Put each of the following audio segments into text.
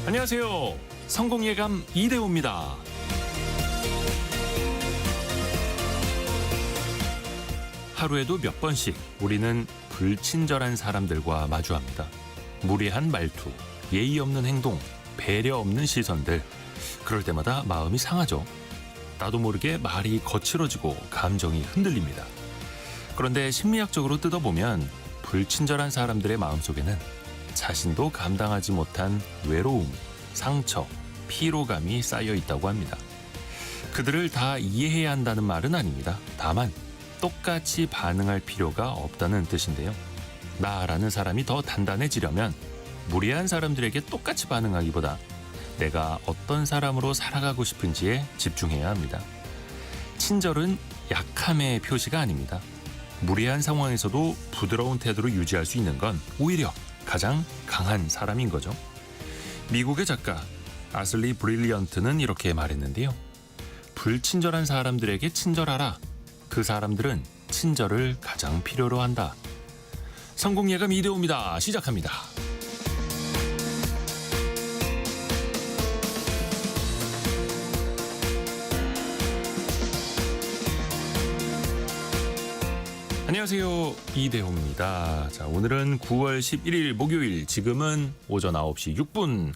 안녕하세요. 성공예감 이대호입니다. 하루에도 몇 번씩 우리는 불친절한 사람들과 마주합니다. 무례한 말투, 예의 없는 행동, 배려 없는 시선들. 그럴 때마다 마음이 상하죠. 나도 모르게 말이 거칠어지고 감정이 흔들립니다. 그런데 심리학적으로 뜯어보면 불친절한 사람들의 마음속에는 자신도 감당하지 못한 외로움, 상처, 피로감이 쌓여 있다고 합니다. 그들을 다 이해해야 한다는 말은 아닙니다. 다만 똑같이 반응할 필요가 없다는 뜻인데요. 나라는 사람이 더 단단해지려면 무례한 사람들에게 똑같이 반응하기보다 내가 어떤 사람으로 살아가고 싶은지에 집중해야 합니다. 친절은 약함의 표시가 아닙니다. 무례한 상황에서도 부드러운 태도를 유지할 수 있는 건 오히려 가장 강한 사람인 거죠. 미국의 작가 아슬리 브릴리언트는 이렇게 말했는데요. 불친절한 사람들에게 친절하라. 그 사람들은 친절을 가장 필요로 한다. 성공예감 이대호입니다. 시작합니다. 안녕하세요. 이대호입니다. 자, 오늘은 9월 11일 목요일, 지금은 오전 9시 6분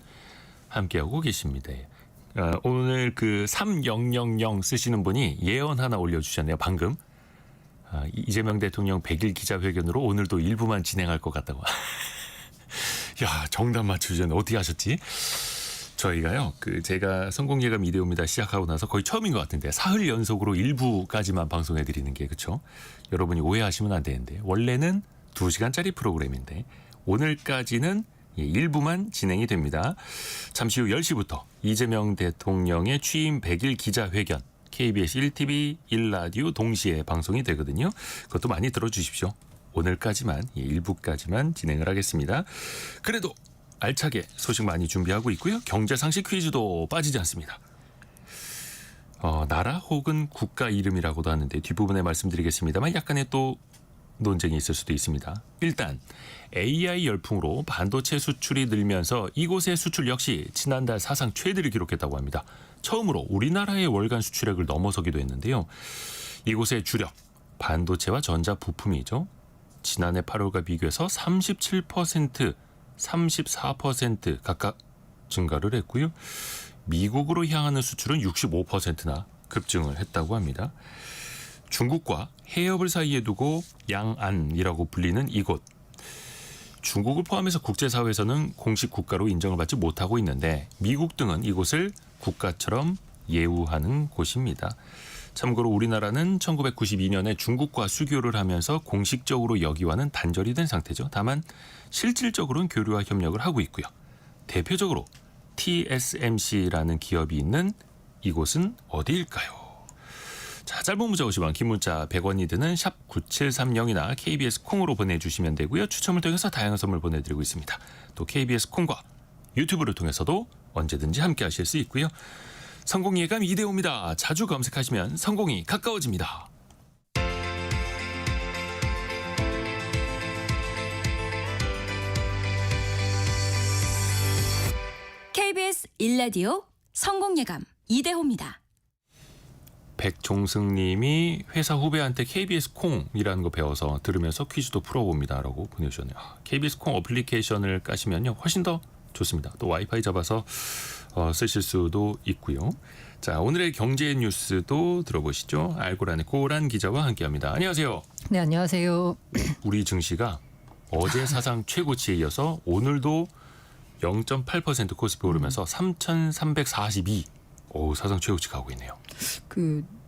함께하고 계십니다. 오늘 그 3000 쓰시는 분이 예언 하나 올려주셨네요. 방금. 이재명 대통령 100일 기자회견으로 오늘도 일부만 진행할 것 같다고. 야, 정답 맞추셨네. 어떻게 하셨지? 저희가요, 제가 성공예감 이대호입니다 시작하고 나서 거의 처음인 것 같은데, 사흘 연속으로 일부까지만 방송해드리는 게, 그렇죠? 여러분이 오해하시면 안 되는데, 원래는 2시간짜리 프로그램인데 오늘까지는 일부만 진행이 됩니다. 잠시 후 10시부터 이재명 대통령의 취임 100일 기자회견, KBS 1TV, 1라디오 동시에 방송이 되거든요. 그것도 많이 들어주십시오. 오늘까지만, 일부까지만 진행을 하겠습니다. 그래도 알차게 소식 많이 준비하고 있고요. 경제상식 퀴즈도 빠지지 않습니다. 나라 혹은 국가 이름이라고도 하는데 뒷부분에 말씀드리겠습니다만 약간의 또 논쟁이 있을 수도 있습니다. 일단 AI 열풍으로 반도체 수출이 늘면서 이곳의 수출 역시 지난달 사상 최대를 기록했다고 합니다. 처음으로 우리나라의 월간 수출액을 넘어서기도 했는데요. 이곳의 주력 반도체와 전자 부품이죠. 지난해 8월과 비교해서 37%, 34% 각각 증가를 했고요. 미국으로 향하는 수출은 65%나 급증을 했다고 합니다. 중국과 해협을 사이에 두고 양안이라고 불리는 이곳. 중국을 포함해서 국제사회에서는 공식 국가로 인정을 받지 못하고 있는데 미국 등은 이곳을 국가처럼 예우하는 곳입니다. 참고로 우리나라는 1992년에 중국과 수교를 하면서 공식적으로 여기와는 단절이 된 상태죠. 다만 실질적으로는 교류와 협력을 하고 있고요. 대표적으로 TSMC라는 기업이 있는 이곳은 어디일까요? 자, 짧은 문자 50원, 긴 문자 100원이 드는 샵 9730이나 KBS 콩으로 보내주시면 되고요. 추첨을 통해서 다양한 선물 보내드리고 있습니다. 또 KBS 콩과 유튜브를 통해서도 언제든지 함께 하실 수 있고요. 성공예감 이대호입니다. 자주 검색하시면 성공이 가까워집니다. KBS 1라디오 성공예감 이대호입니다. 백종승 님이 회사 후배한테 KBS 콩이라는 거 배워서 들으면서 퀴즈도 풀어봅니다라고 보내주셨네요. KBS 콩 어플리케이션을 까시면요, 훨씬 더 좋습니다. 또 와이파이 잡아서 쓰실 수도 있고요. 자, 오늘의 경제 뉴스도 들어보시죠. 알고라는 고란 기자와 함께합니다. 안녕하세요. 네, 안녕하세요. 우리 증시가 어제 사상 최고치에 이어서 오늘도 0.8% 코스피 오르면서 3,342. 사상 최고치 가고 있네요.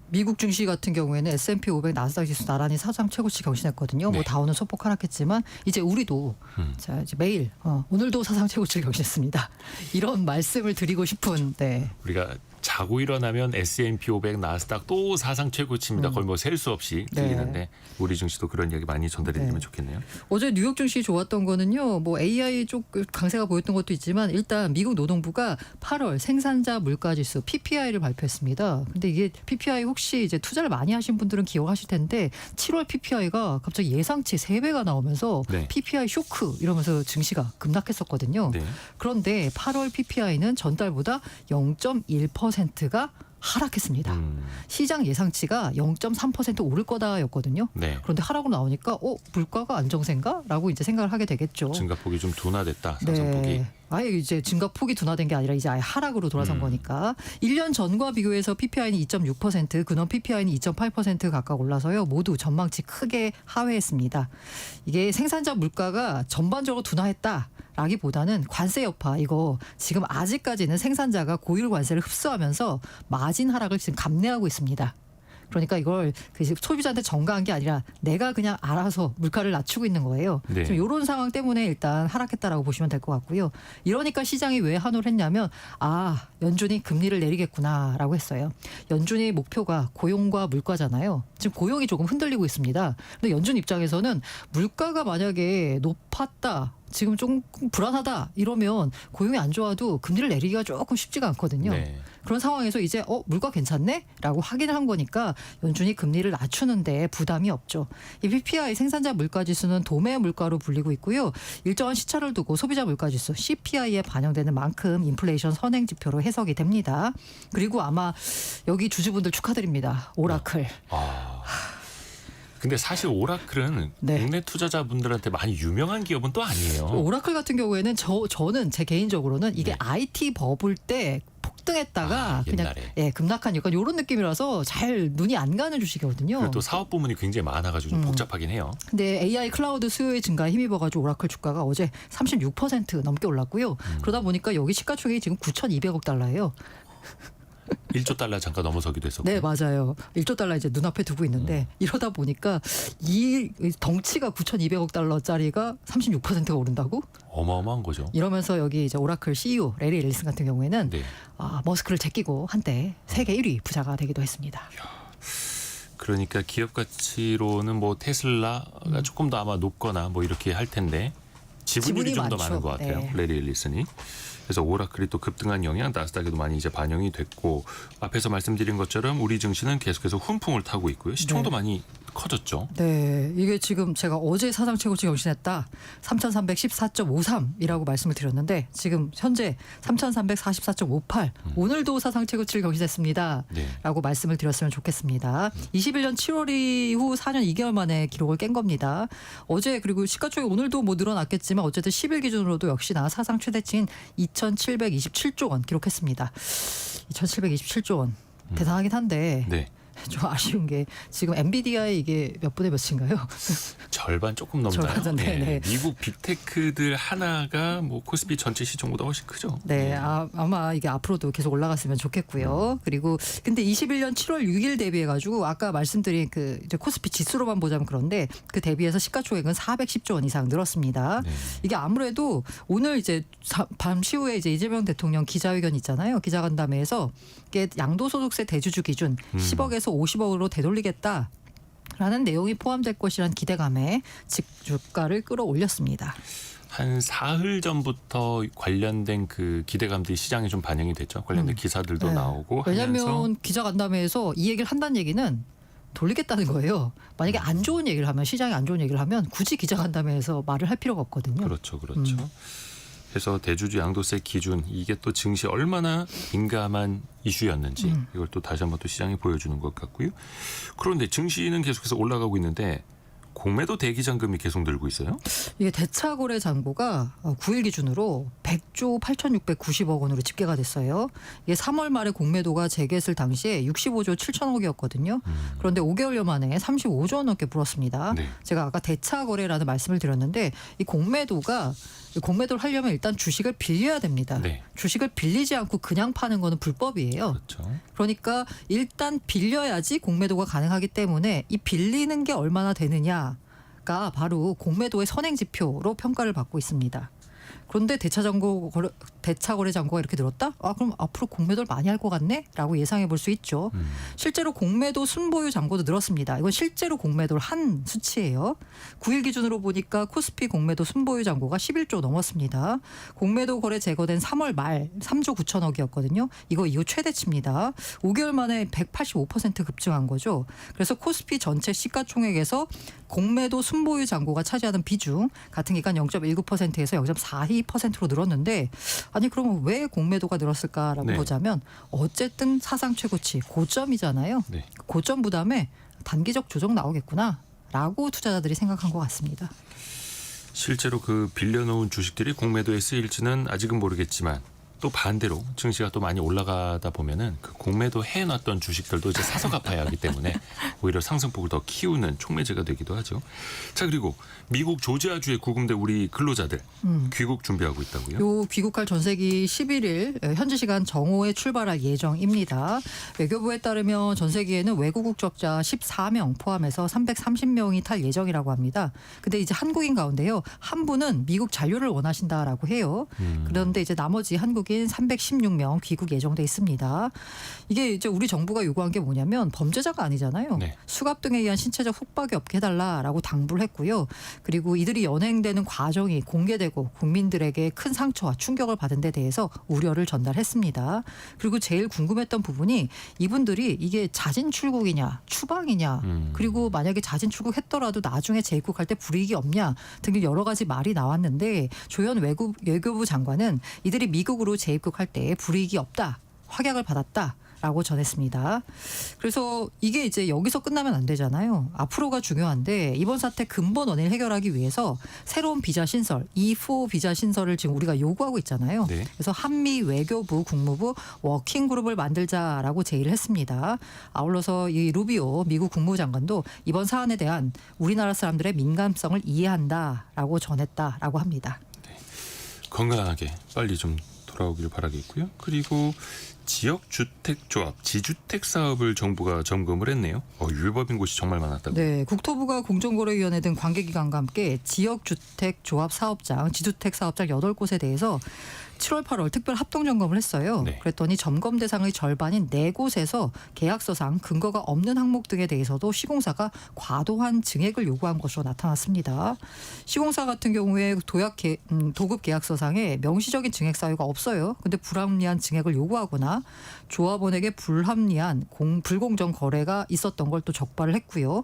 미국 증시 같은 경우에는 S&P 500 나스닥 지수 나란히 사상 최고치 경신했거든요. 네. 뭐 다우는 소폭 하락했지만 이제 우리도 자, 이제 매일 오늘도 사상 최고치를 경신했습니다. 이런 말씀을 드리고 싶은. 네. 우리가 자고 일어나면 S&P 500, 나스닥 또 사상 최고치입니다. 거의 뭐 셀 수 없이 들리는데 네. 우리 증시도 그런 이야기 많이 전달해 드리면 좋겠네요. 어제 뉴욕 증시 좋았던 거는요. 뭐 AI 쪽 강세가 보였던 것도 있지만 일단 미국 노동부가 8월 생산자 물가지수 PPI를 발표했습니다. 근데 이게 PPI 혹시 이제 투자를 많이 하신 분들은 기억하실 텐데 7월 PPI가 갑자기 예상치 3배가 나오면서 네. PPI 쇼크 이러면서 증시가 급락했었거든요. 네. 그런데 8월 PPI는 전달보다 0.1%가 하락했습니다. 시장 예상치가 0.3% 오를 거다였거든요. 네. 그런데 하락으로 나오니까 물가가 안정세인가라고 이제 생각을 하게 되겠죠. 증가폭이 좀 둔화됐다. 상승폭이. 네. 아예 이제 증가폭이 둔화된 게 아니라 이제 아예 하락으로 돌아선 거니까 1년 전과 비교해서 PPI는 2.6%, 근원 PPI는 2.8% 각각 올라서요. 모두 전망치 크게 하회했습니다. 이게 생산자 물가가 전반적으로 둔화했다. 라기보다는 관세 여파 이거 지금 아직까지는 생산자가 고율 관세를 흡수하면서 마진 하락을 지금 감내하고 있습니다. 그러니까 이걸 소비자한테 전가한 게 아니라 내가 그냥 알아서 물가를 낮추고 있는 거예요. 네. 지금 이런 상황 때문에 일단 하락했다라고 보시면 될 것 같고요. 이러니까 시장이 왜 환호를 했냐면 연준이 금리를 내리겠구나라고 했어요. 연준이 목표가 고용과 물가잖아요. 지금 고용이 조금 흔들리고 있습니다. 근데 연준 입장에서는 물가가 만약에 높았다. 지금 좀 불안하다 이러면 고용이 안 좋아도 금리를 내리기가 조금 쉽지가 않거든요. 네. 그런 상황에서 이제 물가 괜찮네? 라고 확인을 한 거니까 연준이 금리를 낮추는데 부담이 없죠. 이 PPI 생산자 물가지수는 도매 물가로 불리고 있고요. 일정한 시차를 두고 소비자 물가지수 CPI에 반영되는 만큼 인플레이션 선행 지표로 해석이 됩니다. 그리고 아마 여기 주주분들 축하드립니다. 오라클. 근데 사실 오라클은 네. 국내 투자자분들한테 많이 유명한 기업은 또 아니에요. 오라클 같은 경우에는 저는 제 개인적으로는 이게 네. IT 버블 때 폭등했다가 그냥 옛날에. 급락한 약간 이런 느낌이라서 잘 눈이 안 가는 주식이거든요. 그리고 또 사업 부문이 굉장히 많아가지고 좀 복잡하긴 해요. 근데 AI 클라우드 수요의 증가에 힘입어가지고 오라클 주가가 어제 36% 넘게 올랐고요. 그러다 보니까 여기 시가총액이 지금 9,200억 달러예요. 1조 달러 잠깐 넘어서기도 했었고. 네, 맞아요. 1조 달러 이제 눈앞에 두고 있는데 이러다 보니까 이 덩치가 9,200억 달러짜리가 36%가 오른다고? 어마어마한 거죠. 이러면서 여기 이제 오라클 CEO 레리 앨리슨 같은 경우에는 네. 머스크를 제끼고 한때 세계 1위 부자가 되기도 했습니다. 그러니까 기업 가치로는 뭐 테슬라가 조금 더 아마 높거나 뭐 이렇게 할 텐데 지분율이 지분이 좀 더 많죠. 많은 것 같아요. 네. 레리 앨리슨이. 그래서 오라클이 또 급등한 영향 나스닥에도 많이 이제 반영이 됐고 앞에서 말씀드린 것처럼 우리 증시는 계속해서 훈풍을 타고 있고요. 시총도 네. 많이 커졌죠. 네, 이게 지금 제가 어제 사상 최고치 경신했다 3,314.53이라고 말씀을 드렸는데 지금 현재 3,344.58 오늘도 사상 최고치를 경신했습니다. 네. 라고 말씀을 드렸으면 좋겠습니다. 21년 7월 이후 4년 2개월 만에 기록을 깬 겁니다. 어제 그리고 시가총액 오늘도 뭐 늘어났겠지만 어쨌든 10일 기준으로도 역시나 사상 최대치인 2,727조 원 기록했습니다. 2,727조 원 대단하긴 한데 네. 좀 아쉬운 게 지금 엔비디아의 이게 몇 분의 몇인가요? 절반 조금 넘나요? 절반, 네. 미국 빅테크들 하나가 뭐 코스피 전체 시총보다 훨씬 크죠. 네, 아마 이게 앞으로도 계속 올라갔으면 좋겠고요. 그리고 근데 21년 7월 6일 대비해가지고 아까 말씀드린 그 이제 코스피 지수로만 보자면 그런데 그 대비해서 시가총액은 410조 원 이상 늘었습니다. 네. 이게 아무래도 오늘 이제 밤시 후에 이제 이재명 대통령 기자회견 있잖아요. 기자간담회에서 이게 양도소득세 대주주 기준 10억에서 50억으로 되돌리겠다. 라는 내용이 포함될 것이라는 기대감에 주가를 끌어올렸습니다. 한 사흘 전부터 관련된 그 기대감들이 시장에 좀 반영이 됐죠. 관련된 기사들도 네. 나오고 왜냐하면 하면서 기자간담회에서 이 얘기를 한다는 얘기는 돌리겠다는 거예요. 만약에 안 좋은 얘기를 하면 시장이 안 좋은 얘기를 하면 굳이 기자간담회에서 말을 할 필요가 없거든요. 그렇죠. 그래서 대주주 양도세 기준 이게 또 증시 얼마나 민감한 이슈였는지 이걸 또 다시 한번 또 시장이 보여주는 것 같고요. 그런데 증시는 계속해서 올라가고 있는데 공매도 대기자금이 계속 늘고 있어요. 이게 대차거래 잔고가 9일 기준으로 100조 8,690억 원으로 집계가 됐어요. 이게 3월 말에 공매도가 재개했을 당시에 65조 7천억이었거든요. 그런데 5개월여 만에 35조 원 넘게 불었습니다. 네. 제가 아까 대차거래라는 말씀을 드렸는데 이 공매도를 하려면 일단 주식을 빌려야 됩니다. 네. 주식을 빌리지 않고 그냥 파는 거는 불법이에요. 그렇죠. 그러니까 일단 빌려야지 공매도가 가능하기 때문에 이 빌리는 게 얼마나 되느냐가 바로 공매도의 선행 지표로 평가를 받고 있습니다. 그런데 대차 거래 잔고가 이렇게 늘었다? 아, 그럼 앞으로 공매도를 많이 할 것 같네? 라고 예상해 볼 수 있죠. 실제로 공매도 순보유 잔고도 늘었습니다. 이건 실제로 공매도를 한 수치예요. 9일 기준으로 보니까 코스피 공매도 순보유 잔고가 11조 넘었습니다. 공매도 거래 제거된 3월 말 3조 9천억이었거든요. 이거 이후 최대치입니다. 5개월 만에 185% 급증한 거죠. 그래서 코스피 전체 시가총액에서 공매도 순보유 잔고가 차지하는 비중 같은 기간 0.19%에서 0.42%로 늘었는데 아니 그러면 왜 공매도가 늘었을까라고 네. 보자면 어쨌든 사상 최고치 고점이잖아요. 네. 고점 부담에 단기적 조정 나오겠구나라고 투자자들이 생각한 것 같습니다. 실제로 그 빌려놓은 주식들이 공매도에 쓰일지는 아직은 모르겠지만 또 반대로 증시가 또 많이 올라가다 보면은 그 공매도 해놨던 주식들도 이제 사서 갚아야 하기 때문에 오히려 상승폭을 더 키우는 촉매제가 되기도 하죠. 자, 그리고 미국 조지아주에 구금된 우리 근로자들 귀국 준비하고 있다고요? 요 귀국할 전세기 11일 현지 시간 정오에 출발할 예정입니다. 외교부에 따르면 전세기에는 외국 국적자 14명 포함해서 330명이 탈 예정이라고 합니다. 근데 이제 한국인 가운데요. 한 분은 미국 잔류를 원하신다라고 해요. 그런데 이제 나머지 한국인 316명 귀국 예정돼 있습니다. 이게 이제 우리 정부가 요구한 게 뭐냐면 범죄자가 아니잖아요. 네. 수갑 등에 의한 신체적 속박이 없게 해달라라고 당부를 했고요. 그리고 이들이 연행되는 과정이 공개되고 국민들에게 큰 상처와 충격을 받은 데 대해서 우려를 전달했습니다. 그리고 제일 궁금했던 부분이 이분들이 이게 자진 출국이냐 추방이냐 그리고 만약에 자진 출국했더라도 나중에 재입국할 때 불이익이 없냐 등 여러 가지 말이 나왔는데 조현 외교부 장관은 이들이 미국으로 재입국할 때 불이익이 없다. 확약을 받았다라고 전했습니다. 그래서 이게 이제 여기서 끝나면 안 되잖아요. 앞으로가 중요한데 이번 사태 근본 원인을 해결하기 위해서 새로운 비자 신설, E4 비자 신설을 지금 우리가 요구하고 있잖아요. 네. 그래서 한미 외교부, 국무부 워킹 그룹을 만들자라고 제의를 했습니다. 아울러서 이 루비오 미국 국무장관도 이번 사안에 대한 우리나라 사람들의 민감성을 이해한다라고 전했다라고 합니다. 건강하게 빨리 좀 돌아오기를 바라겠고요. 그리고 지역주택조합, 지주택 사업을 정부가 점검을 했네요. 위법인 곳이 정말 많았다고. 네, 국토부가 공정거래위원회 등 관계기관과 함께 지역주택조합 사업장, 지주택 사업장 8곳에 대해서 7월 8월 특별 합동점검을 했어요. 네. 그랬더니 점검 대상의 절반인 4곳에서 계약서상 근거가 없는 항목 등에 대해서도 시공사가 과도한 증액을 요구한 것으로 나타났습니다. 시공사 같은 경우에 도급 계약서상에 명시적인 증액 사유가 없어요. 근데 불합리한 증액을 요구하거나 조합원에게 불합리한 불공정 거래가 있었던 걸 또 적발을 했고요.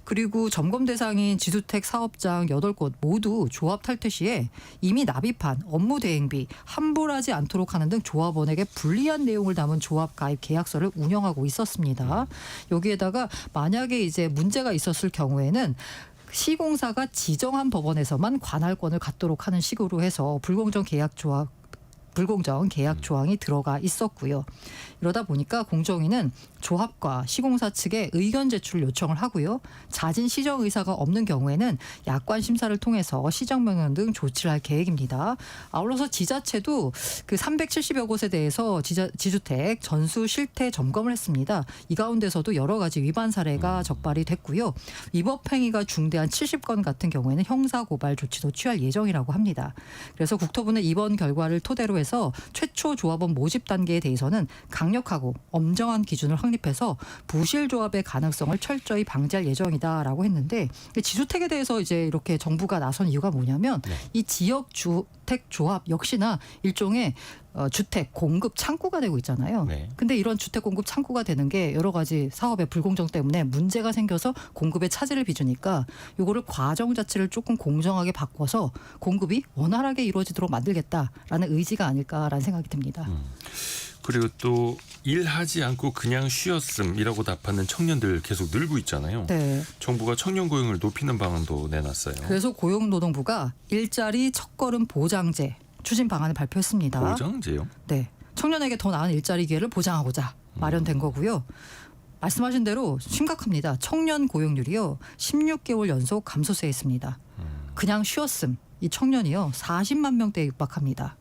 그리고 점검 대상인 지주택 사업장 8곳 모두 조합 탈퇴 시에 이미 납입한 업무 대행비 환불하지 않도록 하는 등 조합원에게 불리한 내용을 담은 조합 가입 계약서를 운영하고 있었습니다. 여기에다가 만약에 이제 문제가 있었을 경우에는 시공사가 지정한 법원에서만 관할권을 갖도록 하는 식으로 해서 불공정 계약 조항이 들어가 있었고요. 이러다 보니까 공정위는 조합과 시공사 측에 의견 제출을 요청을 하고요. 자진 시정 의사가 없는 경우에는 약관 심사를 통해서 시정 명령 등 조치를 할 계획입니다. 아울러서 지자체도 그 370여 곳에 대해서 지주택 전수 실태 점검을 했습니다. 이 가운데서도 여러 가지 위반 사례가 적발이 됐고요. 위법 행위가 중대한 70건 같은 경우에는 형사 고발 조치도 취할 예정이라고 합니다. 그래서 국토부는 이번 결과를 토대로 해서 최초 조합원 모집 단계에 대해서는 강력하고 엄정한 기준을 확립해서 부실 조합의 가능성을 철저히 방지할 예정이다라고 했는데 지주택에 대해서 이제 이렇게 정부가 나선 이유가 뭐냐면 이 지역 주택 조합 역시나 일종의 주택 공급 창구가 되고 있잖아요. 네. 근데 이런 주택 공급 창구가 되는 게 여러 가지 사업의 불공정 때문에 문제가 생겨서 공급에 차질을 빚으니까 이거를 과정 자체를 조금 공정하게 바꿔서 공급이 원활하게 이루어지도록 만들겠다라는 의지가 아닐까라는 생각이 듭니다. 그리고 또 일하지 않고 그냥 쉬었음이라고 답하는 청년들 계속 늘고 있잖아요. 네. 정부가 청년 고용을 높이는 방안도 내놨어요. 그래서 고용노동부가 일자리 첫걸음 보장제 추진 방안을 발표했습니다. 보장제요? 네. 청년에게 더 나은 일자리 기회를 보장하고자 마련된 거고요. 말씀하신 대로 심각합니다. 청년 고용률이요. 16개월 연속 감소세에 있습니다. 그냥 쉬었음. 이 청년이요. 40만 명대에 육박합니다.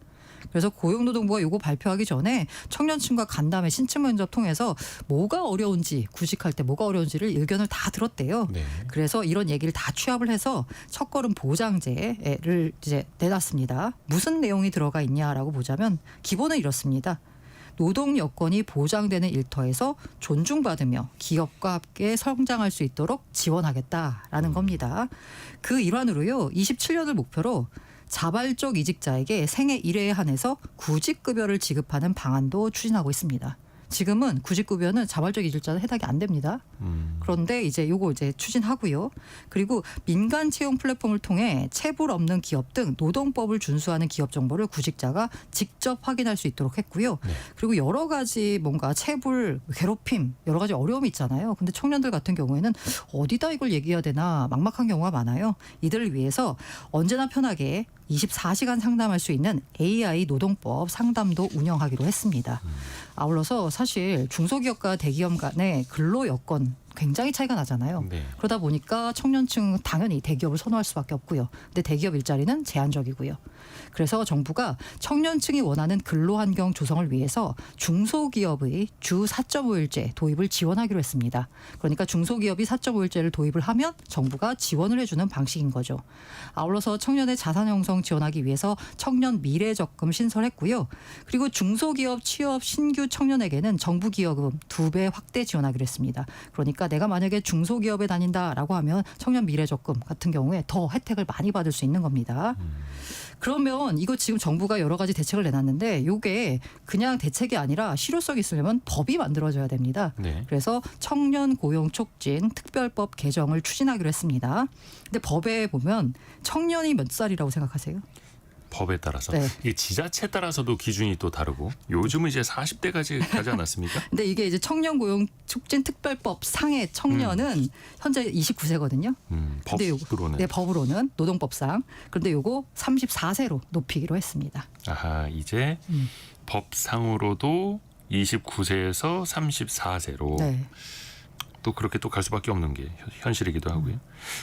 그래서 고용노동부가 이거 발표하기 전에 청년층과 간담회 신청 면접 통해서 뭐가 어려운지 구직할 때 뭐가 어려운지를 의견을 다 들었대요. 네. 그래서 이런 얘기를 다 취합을 해서 첫걸음 보장제를 이제 내놨습니다. 무슨 내용이 들어가 있냐라고 보자면 기본은 이렇습니다. 노동 여건이 보장되는 일터에서 존중받으며 기업과 함께 성장할 수 있도록 지원하겠다라는 겁니다. 그 일환으로요. 27년을 목표로 자발적 이직자에게 생애 1회에 한해서 구직급여를 지급하는 방안도 추진하고 있습니다. 지금은 구직급여는 자발적 이직자는 해당이 안 됩니다. 그런데 이제 요거 이제 추진하고요. 그리고 민간 채용 플랫폼을 통해 체불 없는 기업 등 노동법을 준수하는 기업 정보를 구직자가 직접 확인할 수 있도록 했고요. 네. 그리고 여러 가지 뭔가 체불, 괴롭힘 여러 가지 어려움이 있잖아요. 근데 청년들 같은 경우에는 어디다 이걸 얘기해야 되나 막막한 경우가 많아요. 이들을 위해서 언제나 편하게 24시간 상담할 수 있는 AI 노동법 상담도 운영하기로 했습니다. 아울러서 사실 중소기업과 대기업 간의 근로 여건 굉장히 차이가 나잖아요. 네. 그러다 보니까 청년층 당연히 대기업을 선호할 수밖에 없고요. 근데 대기업 일자리는 제한적이고요. 그래서 정부가 청년층이 원하는 근로환경 조성을 위해서 중소기업의 주 4.5일제 도입을 지원하기로 했습니다. 그러니까 중소기업이 4.5일제를 도입을 하면 정부가 지원을 해주는 방식인 거죠. 아울러서 청년의 자산 형성 지원하기 위해서 청년 미래적금 신설했고요. 그리고 중소기업 취업 신규 청년에게는 정부기여금 2배 확대 지원하기로 했습니다. 그러니까 내가 만약에 중소기업에 다닌다라고 하면 청년 미래적금 같은 경우에 더 혜택을 많이 받을 수 있는 겁니다. 그러면 이거 지금 정부가 여러 가지 대책을 내놨는데 이게 그냥 대책이 아니라 실효성이 있으려면 법이 만들어져야 됩니다. 네. 그래서 청년 고용 촉진 특별법 개정을 추진하기로 했습니다. 근데 법에 보면 청년이 몇 살이라고 생각하세요? 법에 따라서 네. 이게 지자체에 따라서도 기준이 또 다르고 요즘은 이제 40대까지 가지 않았습니까? 근데 이게 이제 청년 고용 촉진 특별법 상의 청년은 현재 29세거든요. 근데 법으로는 네, 법으로는 노동법상. 그런데 요거 34세로 높이기로 했습니다. 아하 이제 법상으로도 29세에서 34세로 네. 또 그렇게 또 갈 수밖에 없는 게 현실이기도 하고요.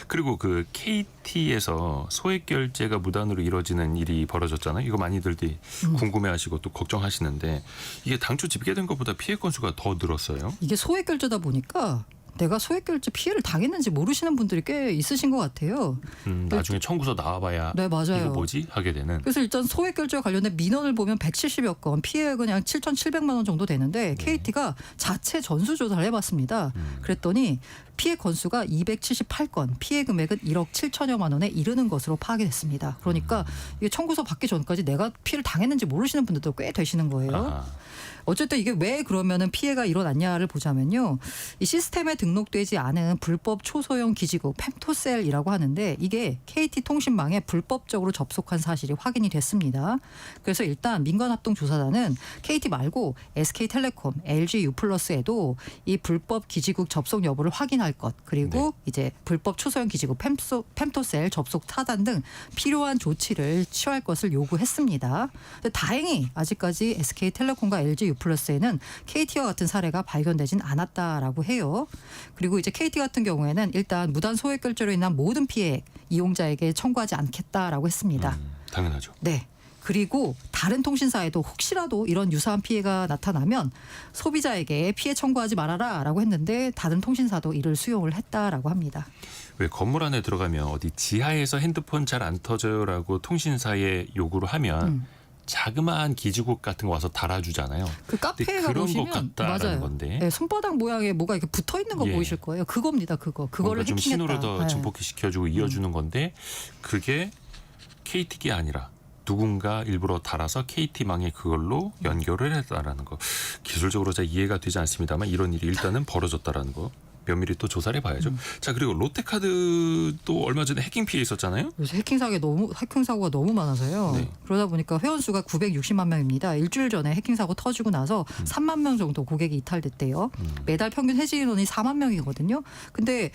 그리고 그 KT에서 소액 결제가 무단으로 이루어지는 일이 벌어졌잖아요. 이거 많이들이 궁금해하시고 또 걱정하시는데 이게 당초 집계된 것보다 피해 건수가 더 늘었어요. 이게 소액 결제다 보니까 내가 소액 결제 피해를 당했는지 모르시는 분들이 꽤 있으신 것 같아요. 나중에 청구서 나와봐야 네, 맞아요. 이거 뭐지 하게 되는. 그래서 일단 소액 결제와 관련된 민원을 보면 170여 건, 피해액은 그냥 7,700만 원 정도 되는데 KT가 자체 전수조사를 해봤습니다. 그랬더니 피해 건수가 278건, 피해 금액은 1억 7천여만 원에 이르는 것으로 파악이 됐습니다. 그러니까 이게 청구서 받기 전까지 내가 피해를 당했는지 모르시는 분들도 꽤 되시는 거예요. 아하. 어쨌든 이게 왜 그러면은 피해가 일어났냐를 보자면요. 이 시스템에 등록되지 않은 불법 초소형 기지국 펜토셀이라고 하는데 이게 KT 통신망에 불법적으로 접속한 사실이 확인이 됐습니다. 그래서 일단 민간합동조사단은 KT 말고 SK텔레콤, LG U+에도 이 불법 기지국 접속 여부를 확인할 것 그리고 이제 불법 초소형 기지국 펜토셀 접속 차단 등 필요한 조치를 취할 것을 요구했습니다. 근데 다행히 아직까지 SK텔레콤과 LG U+에는 KT와 같은 사례가 발견되진 않았다라고 해요. 그리고 이제 KT 같은 경우에는 일단 무단 소액 결제로 인한 모든 피해 이용자에게 청구하지 않겠다라고 했습니다. 당연하죠. 네. 그리고 다른 통신사에도 혹시라도 이런 유사한 피해가 나타나면 소비자에게 피해 청구하지 말아라라고 했는데 다른 통신사도 이를 수용을 했다라고 합니다. 왜 건물 안에 들어가면 어디 지하에서 핸드폰 잘 안 터져요라고 통신사에 요구를 하면 자그마한 기지국 같은 거 와서 달아주잖아요. 그 카페에 그런 가보시면 것 같다라는 맞아요. 건데. 네, 손바닥 모양의 뭐가 이렇게 붙어 있는 거 예. 보이실 거예요. 그겁니다. 그거를 좀 해킹했다. 신호를 더 네. 증폭 시켜주고 이어주는 건데 그게 KT가 아니라 누군가 일부러 달아서 KT망에 그걸로 연결을 했다라는 거. 기술적으로 잘 이해가 되지 않습니다만 이런 일이 일단은 벌어졌다라는 거. 면밀히 또 조사를 해봐야죠. 자 그리고 롯데카드도 얼마 전에 해킹 피해 있었잖아요. 요새 해킹 사고가 너무 많아서요. 네. 그러다 보니까 회원수가 960만 명입니다. 일주일 전에 해킹 사고 터지고 나서 3만 명 정도 고객이 이탈됐대요. 매달 평균 해지 인원이 4만 명이거든요. 근데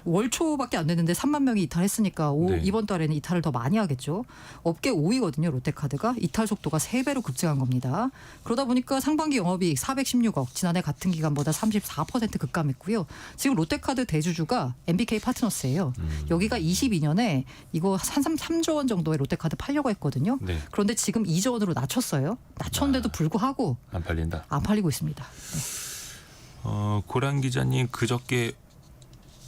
월 초밖에 안 됐는데 3만 명이 이탈했으니까 네. 이번 달에는 이탈을 더 많이 하겠죠. 업계 5위거든요. 롯데카드가. 이탈 속도가 3배로 급증한 겁니다. 그러다 보니까 상반기 영업이익 416억, 지난해 같은 기간보다 34% 급감했고요. 지금 롯데카드 대주주가 MBK 파트너스예요. 여기가 22년에 이거 한 3조 원 정도의 롯데카드 팔려고 했거든요. 네. 그런데 지금 2조 원으로 낮췄어요. 낮췄는데도 불구하고 안 팔린다. 안 팔리고 있습니다. 고란 기자님 그저께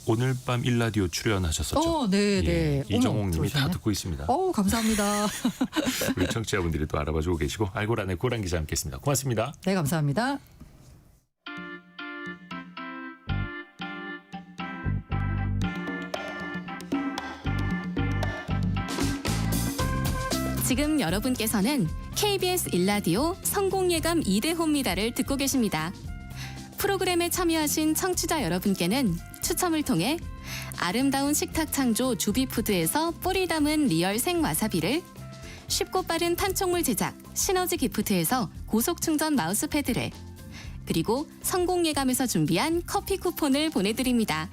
오늘 밤 일라디오 출연하셨었죠. 네, 네. 예, 이정옥 님이 다 들어오셨네. 듣고 있습니다. 감사합니다. 우리 청취자분들이 또 알아봐주고 계시고 알고란의 고란 기자 함께했습니다. 고맙습니다. 네, 감사합니다. 지금 여러분께서는 KBS 일라디오 성공예감 2대호입니다를 듣고 계십니다. 프로그램에 참여하신 청취자 여러분께는 추첨을 통해 아름다운 식탁 창조 주비푸드에서 뿌리 담은 리얼 생와사비를, 쉽고 빠른 판촉물 제작 시너지 기프트에서 고속 충전 마우스패드를, 그리고 성공예감에서 준비한 커피 쿠폰을 보내드립니다.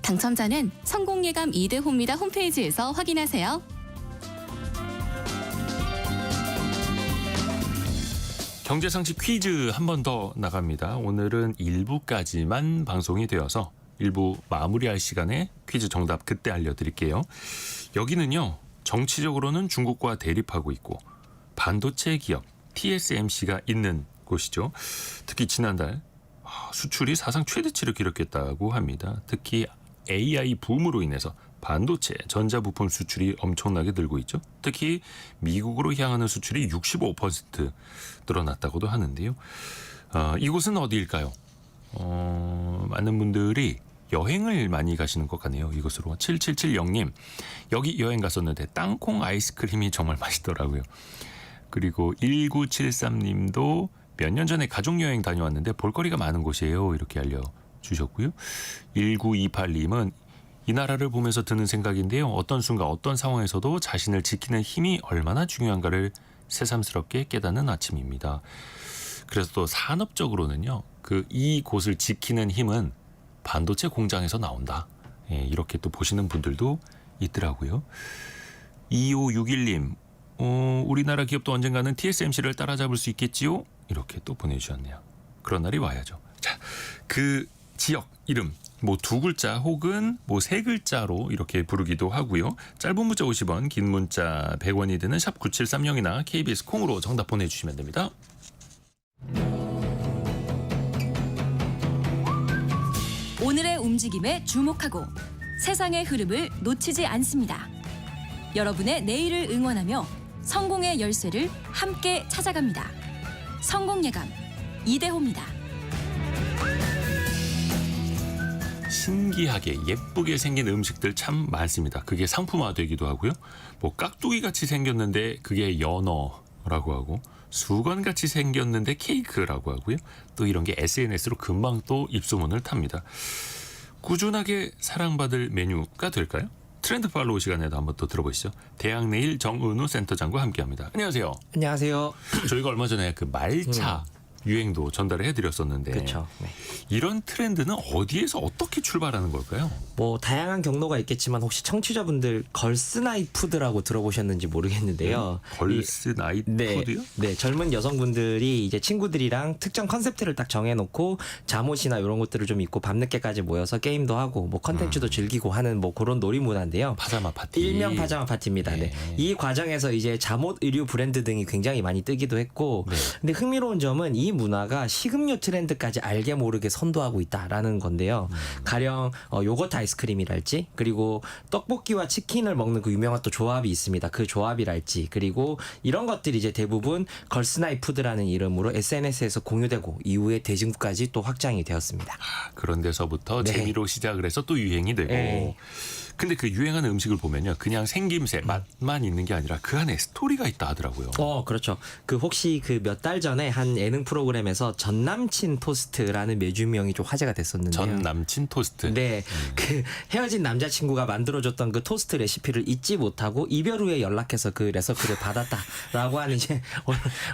당첨자는 성공예감 2대호입니다 홈페이지에서 확인하세요. 경제상식 퀴즈 한 번 더 나갑니다. 오늘은 1부까지만 방송이 되어서 1부 마무리할 시간에 퀴즈 정답 그때 알려드릴게요. 여기는요. 정치적으로는 중국과 대립하고 있고 반도체 기업 TSMC가 있는 곳이죠. 특히 지난달 수출이 사상 최대치를 기록했다고 합니다. 특히 AI 붐으로 인해서 반도체, 전자부품 수출이 엄청나게 늘고 있죠. 특히 미국으로 향하는 수출이 65% 늘어났다고도 하는데요. 이곳은 어디일까요? 많은 분들이 여행을 많이 가시는 것 같네요. 이곳으로 7770님 여기 여행 갔었는데 땅콩 아이스크림이 정말 맛있더라고요. 그리고 1973님도 몇 년 전에 가족여행 다녀왔는데 볼거리가 많은 곳이에요. 이렇게 알려주셨고요. 1928님은 이 나라를 보면서 드는 생각인데요. 어떤 순간 어떤 상황에서도 자신을 지키는 힘이 얼마나 중요한가를 새삼스럽게 깨닫는 아침입니다. 그래서 또 산업적으로는요. 이곳을 지키는 힘은 반도체 공장에서 나온다. 예, 이렇게 또 보시는 분들도 있더라고요. 2561님 우리나라 기업도 언젠가는 TSMC를 따라잡을 수 있겠지요? 이렇게 또 보내주셨네요. 그런 날이 와야죠. 자, 그 지역 이름 뭐 2글자 혹은 뭐 3글자로 이렇게 부르기도 하고요. 짧은 문자 50원, 긴 문자 100원이 드는 샵 9730이나 KBS 콩으로 정답 보내주시면 됩니다. 오늘의 움직임에 주목하고 세상의 흐름을 놓치지 않습니다. 여러분의 내일을 응원하며 성공의 열쇠를 함께 찾아갑니다. 성공예감 이대호입니다. 신기하게 예쁘게 생긴 음식들 참 많습니다. 그게 상품화되기도 하고요. 뭐 깍두기 같이 생겼는데 그게 연어라고 하고 수건같이 생겼는데 케이크라고 하고요. 또 이런 게 SNS로 금방 또 입소문을 탑니다. 꾸준하게 사랑받을 메뉴가 될까요? 트렌드 팔로우 시간에도 한번 또 들어보시죠. 대학내일 정은우 센터장과 함께합니다. 안녕하세요. 안녕하세요. 저희가 얼마 전에 그 말차 유행도 전달을 해드렸었는데 그렇죠. 네. 이런 트렌드는 어디에서 어떻게 출발하는 걸까요? 뭐 다양한 경로가 있겠지만 혹시 청취자분들 걸스나이 푸드라고 들어보셨는지 모르겠는데요. 걸스 나이트 푸드요? 네, 젊은 여성분들이 이제 친구들이랑 특정 컨셉트를 딱 정해놓고 잠옷이나 이런 것들을 좀 입고 밤늦게까지 모여서 게임도 하고 뭐 컨텐츠도 즐기고 하는 뭐 그런 놀이 문화인데요. 파자마 파티. 일명 파자마 파티입니다. 네. 네. 이 과정에서 이제 잠옷, 의류 브랜드 등이 굉장히 많이 뜨기도 했고, 네. 근데 흥미로운 점은 이 문화가 식음료 트렌드까지 알게 모르게 선도하고 있다라는 건데요. 가령 요거트 아이스크림이랄지, 그리고 떡볶이와 치킨을 먹는 그 유명한 또 조합이 있습니다. 그 조합이랄지, 그리고 이런 것들이 이제 대부분 걸스나이 푸드라는 이름으로 SNS에서 공유되고 이후에 대중까지 또 확장이 되었습니다. 그런 데서부터 네. 재미로 시작을 해서 또 유행이 되고 네. 근데 그 유행하는 음식을 보면요, 그냥 생김새 맛만 있는 게 아니라 그 안에 스토리가 있다 하더라고요. 그렇죠. 그 혹시 그 몇 달 전에 한 예능 프로그램에서 전 남친 토스트라는 메뉴명이 좀 화제가 됐었는데요. 전 남친 토스트. 네, 그 헤어진 남자친구가 만들어줬던 그 토스트 레시피를 잊지 못하고 이별 후에 연락해서 그 레시피를 받았다라고 하는 이제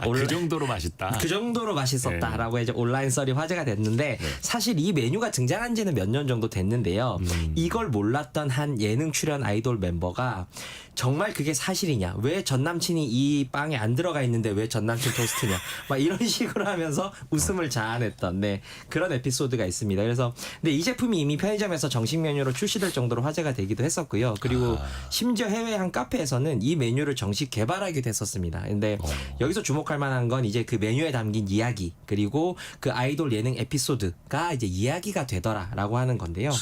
그 정도로 맛있다. 그 정도로 맛있었다라고 이제 온라인 썰이 화제가 됐는데 사실 이 메뉴가 등장한 지는 몇 년 정도 됐는데요. 이걸 몰랐던 한 예능 출연 아이돌 멤버가 정말 그게 사실이냐? 왜 전 남친이 이 빵에 안 들어가 있는데 왜 전 남친 토스트냐? 막 이런 식으로 하면서 웃음을 자아냈던 그런 에피소드가 있습니다. 그래서 근데 이 제품이 이미 편의점에서 정식 메뉴로 출시될 정도로 화제가 되기도 했었고요. 그리고 심지어 해외 한 카페에서는 이 메뉴를 정식 개발하기도 했었습니다. 근데 여기서 주목할 만한 건 이제 그 메뉴에 담긴 이야기 그리고 그 아이돌 예능 에피소드가 이제 이야기가 되더라라고 하는 건데요.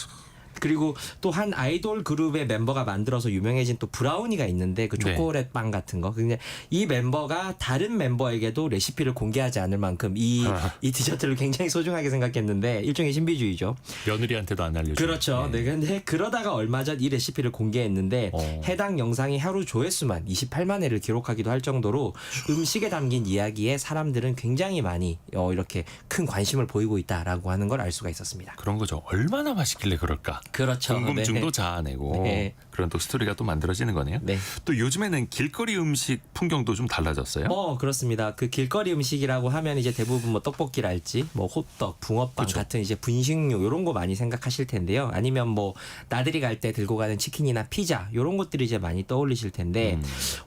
그리고 또 한 아이돌 그룹의 멤버가 만들어서 유명해진 또 브라우니가 있는데 그 초콜릿 빵 같은 거. 근데 이 멤버가 다른 멤버에게도 레시피를 공개하지 않을 만큼 이 디저트를 굉장히 소중하게 생각했는데 일종의 신비주의죠. 며느리한테도 안 알려주고. 그렇죠. 네. 근데 그러다가 얼마 전 이 레시피를 공개했는데 해당 영상이 하루 조회수만 28만 회를 기록하기도 할 정도로 음식에 담긴 이야기에 사람들은 굉장히 많이 이렇게 큰 관심을 보이고 있다라고 하는 걸 알 수가 있었습니다. 그런 거죠. 얼마나 맛있길래 그럴까? 그렇죠. 궁금증도 네. 자아내고 네. 그런 또 스토리가 또 만들어지는 거네요. 네. 또 요즘에는 길거리 음식 풍경도 좀 달라졌어요. 그렇습니다. 그 길거리 음식이라고 하면 이제 대부분 뭐 떡볶이랄지 뭐 호떡, 붕어빵 그쵸. 같은 이제 분식류 이런 거 많이 생각하실 텐데요. 아니면 뭐 나들이 갈 때 들고 가는 치킨이나 피자 이런 것들이 이제 많이 떠올리실 텐데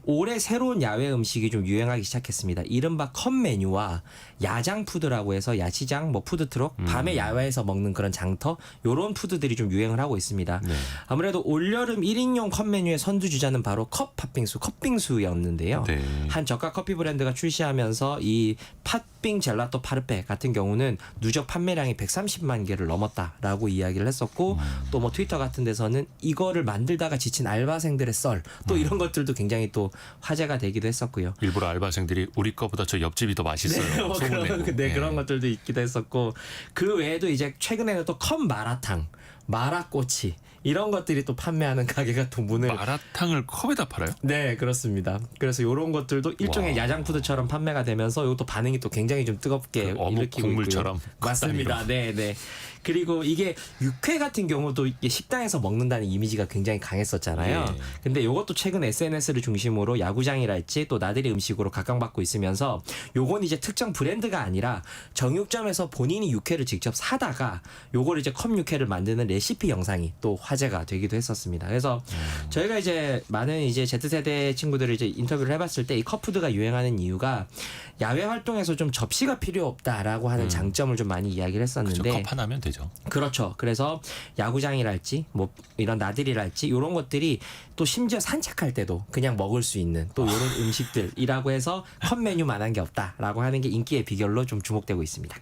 올해 새로운 야외 음식이 좀 유행하기 시작했습니다. 이른바 컵 메뉴와 야장 푸드라고 해서 야시장, 뭐 푸드트럭, 밤에 야외에서 먹는 그런 장터 이런 푸드들이 좀 유행을 하고 있습니다. 네. 아무래도 올여름 1인용 컵 메뉴의 선두주자는 바로 컵 팥빙수, 컵빙수였는데요. 네. 한 저가 커피 브랜드가 출시하면서 이 팥빙 젤라또 파르페 같은 경우는 누적 판매량이 130만 개를 넘었다라고 이야기를 했었고 또 뭐 트위터 같은 데서는 이거를 만들다가 지친 알바생들의 썰 또 이런 것들도 굉장히 또 화제가 되기도 했었고요. 일부러 알바생들이 우리 거보다 저 옆집이 더 맛있어요. 소문내고. 그런 것들도 있기도 했었고 그 외에도 이제 최근에는 또 컵 마라탕, 마라꼬치 이런 것들이 또 판매하는 가게가 또 문을 마라탕을 컵에다 팔아요? 네, 그렇습니다. 그래서 이런 것들도 일종의 와. 야장 푸드처럼 판매가 되면서 이것도 반응이 또 굉장히 좀 뜨겁게 그 어묵 일으키고 국물처럼 있고요. 맞습니다. 네, 네. 그리고 이게 육회 같은 경우도 이게 식당에서 먹는다는 이미지가 굉장히 강했었잖아요. 예. 근데 이것도 최근 SNS를 중심으로 야구장이랄지 또 나들이 음식으로 각광받고 있으면서 요건 이제 특정 브랜드가 아니라 정육점에서 본인이 육회를 직접 사다가 요걸 이제 컵 육회를 만드는 레시피 영상이 또 화제가 되기도 했었습니다. 그래서 저희가 이제 많은 이제 Z세대 친구들을 이제 인터뷰를 해봤을 때 이 컵푸드가 유행하는 이유가 야외 활동에서 좀 접시가 필요 없다라고 하는 장점을 좀 많이 이야기를 그렇죠. 했었는데 컵 하나면 되죠. 그렇죠. 그래서 야구장이랄지 뭐 이런 나들이랄지 이런 것들이 또 심지어 산책할 때도 그냥 먹을 수 있는 또 이런 음식들이라고 해서 컵 메뉴만한 게 없다라고 하는 게 인기의 비결로 좀 주목되고 있습니다.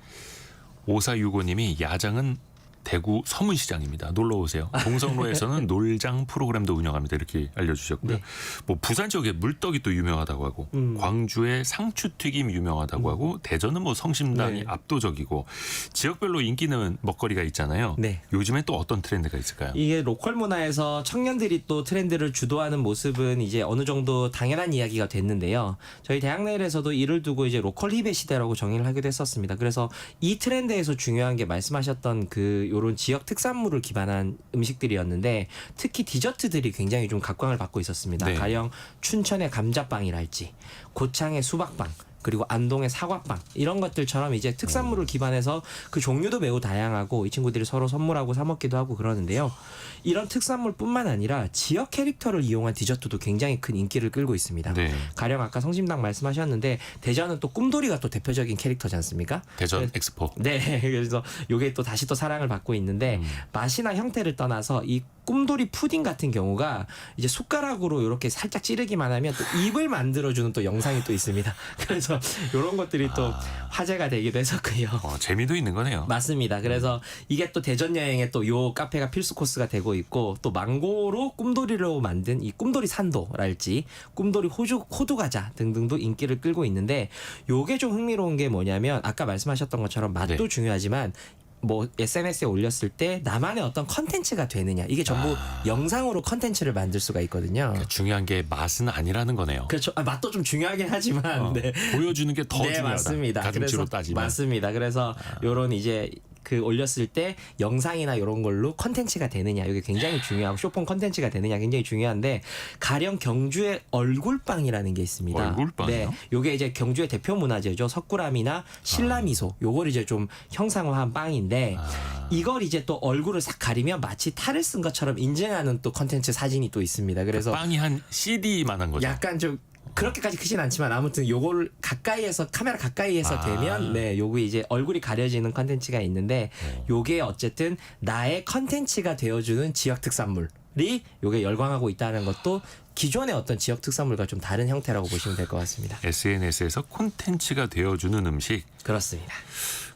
5465님이 야장은 대구 서문시장입니다. 놀러 오세요. 동성로에서는 놀장 프로그램도 운영합니다. 이렇게 알려주셨고요. 네. 뭐 부산 지역에 물떡이 또 유명하다고 하고 광주의 상추튀김 유명하다고 하고 대전은 뭐 성심당이 네. 압도적이고 지역별로 인기는 먹거리가 있잖아요. 네. 요즘에 또 어떤 트렌드가 있을까요? 이게 로컬 문화에서 청년들이 또 트렌드를 주도하는 모습은 이제 어느 정도 당연한 이야기가 됐는데요. 저희 대학내에서도 이를 두고 이제 로컬 힙의 시대라고 정의를 하기도 했었습니다. 그래서 이 트렌드에서 중요한 게 말씀하셨던 그 요런 지역 특산물을 기반한 음식들이었는데 특히 디저트들이 굉장히 좀 각광을 받고 있었습니다. 네. 가령 춘천의 감자빵이랄지 고창의 수박빵 그리고 안동의 사과빵 이런 것들처럼 이제 특산물을 기반해서 그 종류도 매우 다양하고 이 친구들이 서로 선물하고 사 먹기도 하고 그러는데요. 이런 특산물뿐만 아니라 지역 캐릭터를 이용한 디저트도 굉장히 큰 인기를 끌고 있습니다. 네. 가령 아까 성심당 말씀하셨는데 대전은 또 꿈돌이가 또 대표적인 캐릭터지 않습니까? 대전 엑스포. 네, 그래서 요게 또 다시 또 사랑을 받고 있는데 맛이나 형태를 떠나서 이 꿈돌이 푸딩 같은 경우가 이제 숟가락으로 이렇게 살짝 찌르기만 하면 또 입을 만들어주는 또 영상이 또 있습니다. 그래서 이런 것들이 또 화제가 되기도 했었고요. 재미도 있는 거네요. 맞습니다. 그래서 이게 또 대전 여행에 또 요 카페가 필수 코스가 되고 있고 또 망고로 꿈돌이로 만든 이 꿈돌이 산도랄지 꿈돌이 호두 과자 등등도 인기를 끌고 있는데 요게 좀 흥미로운 게 뭐냐면 아까 말씀하셨던 것처럼 맛도 네. 중요하지만 뭐 SNS에 올렸을 때 나만의 어떤 컨텐츠가 되느냐. 이게 전부 영상으로 컨텐츠를 만들 수가 있거든요. 그러니까 중요한 게 맛은 아니라는 거네요. 그렇죠. 맛도 좀 중요하긴 하지만 네. 보여주는 게 더 중요하다. 맞습니다. 가중치로 그래서, 따지면. 맞습니다. 그래서 요런 이제 그 올렸을 때 영상이나 이런 걸로 컨텐츠가 되느냐 이게 굉장히 중요하고 쇼폰 컨텐츠가 되느냐 굉장히 중요한데 가령 경주의 얼굴빵이라는 게 있습니다. 얼굴빵이요? 네, 요게 이제 경주의 대표 문화재죠. 석굴암이나 신라미소 요걸 이제 좀 형상화한 빵인데 이걸 이제 또 얼굴을 싹 가리면 마치 탈을 쓴 것처럼 인증하는 또 컨텐츠 사진이 또 있습니다. 그래서 빵이 한 CD만한 거죠. 약간 좀 그렇게까지 크진 않지만 아무튼 요걸 가까이에서 카메라 가까이에서 되면 네 요거 이제 얼굴이 가려지는 컨텐츠가 있는데 요게 어쨌든 나의 컨텐츠가 되어주는 지역 특산물이 요게 열광하고 있다는 것도 기존의 어떤 지역 특산물과 좀 다른 형태라고 보시면 될 것 같습니다. SNS에서 콘텐츠가 되어주는 음식. 그렇습니다.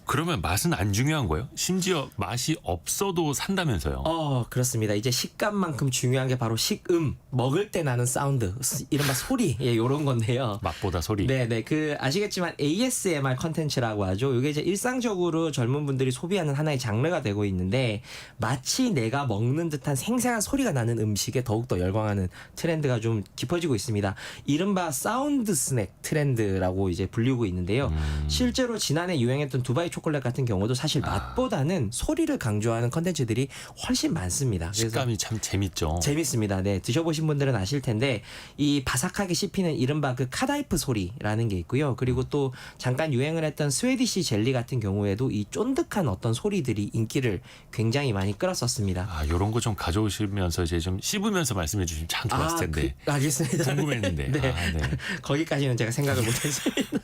그러면 맛은 안 중요한 거예요? 심지어 맛이 없어도 산다면서요? 그렇습니다. 이제 식감만큼 중요한 게 바로 식음, 먹을 때 나는 사운드, 이른바 소리, 예, 요런 건데요. 맛보다 소리. 네네. 그 아시겠지만 ASMR 컨텐츠라고 하죠. 이게 이제 일상적으로 젊은 분들이 소비하는 하나의 장르가 되고 있는데 마치 내가 먹는 듯한 생생한 소리가 나는 음식에 더욱더 열광하는 트렌드가 좀 깊어지고 있습니다. 이른바 사운드 스낵 트렌드라고 이제 불리고 있는데요. 실제로 지난해 유행했던 두바이 초콜릿 같은 경우도 사실 맛보다는 소리를 강조하는 컨텐츠들이 훨씬 많습니다. 그래서 식감이 참 재밌죠. 재밌습니다. 네, 드셔보신 분들은 아실 텐데 이 바삭하게 씹히는 이른바 그 카다이프 소리라는 게 있고요. 그리고 또 잠깐 유행을 했던 스웨디시 jel리 같은 경우에도 이 쫀득한 어떤 소리들이 인기를 굉장히 많이 끌었었습니다. 요런 거 좀 가져오시면서 이제 좀 씹으면서 말씀해 주시면 참 좋았을 텐데. 알겠습니다. 궁금했는데. 네. 네. 거기까지는 제가 생각을 못했습니다.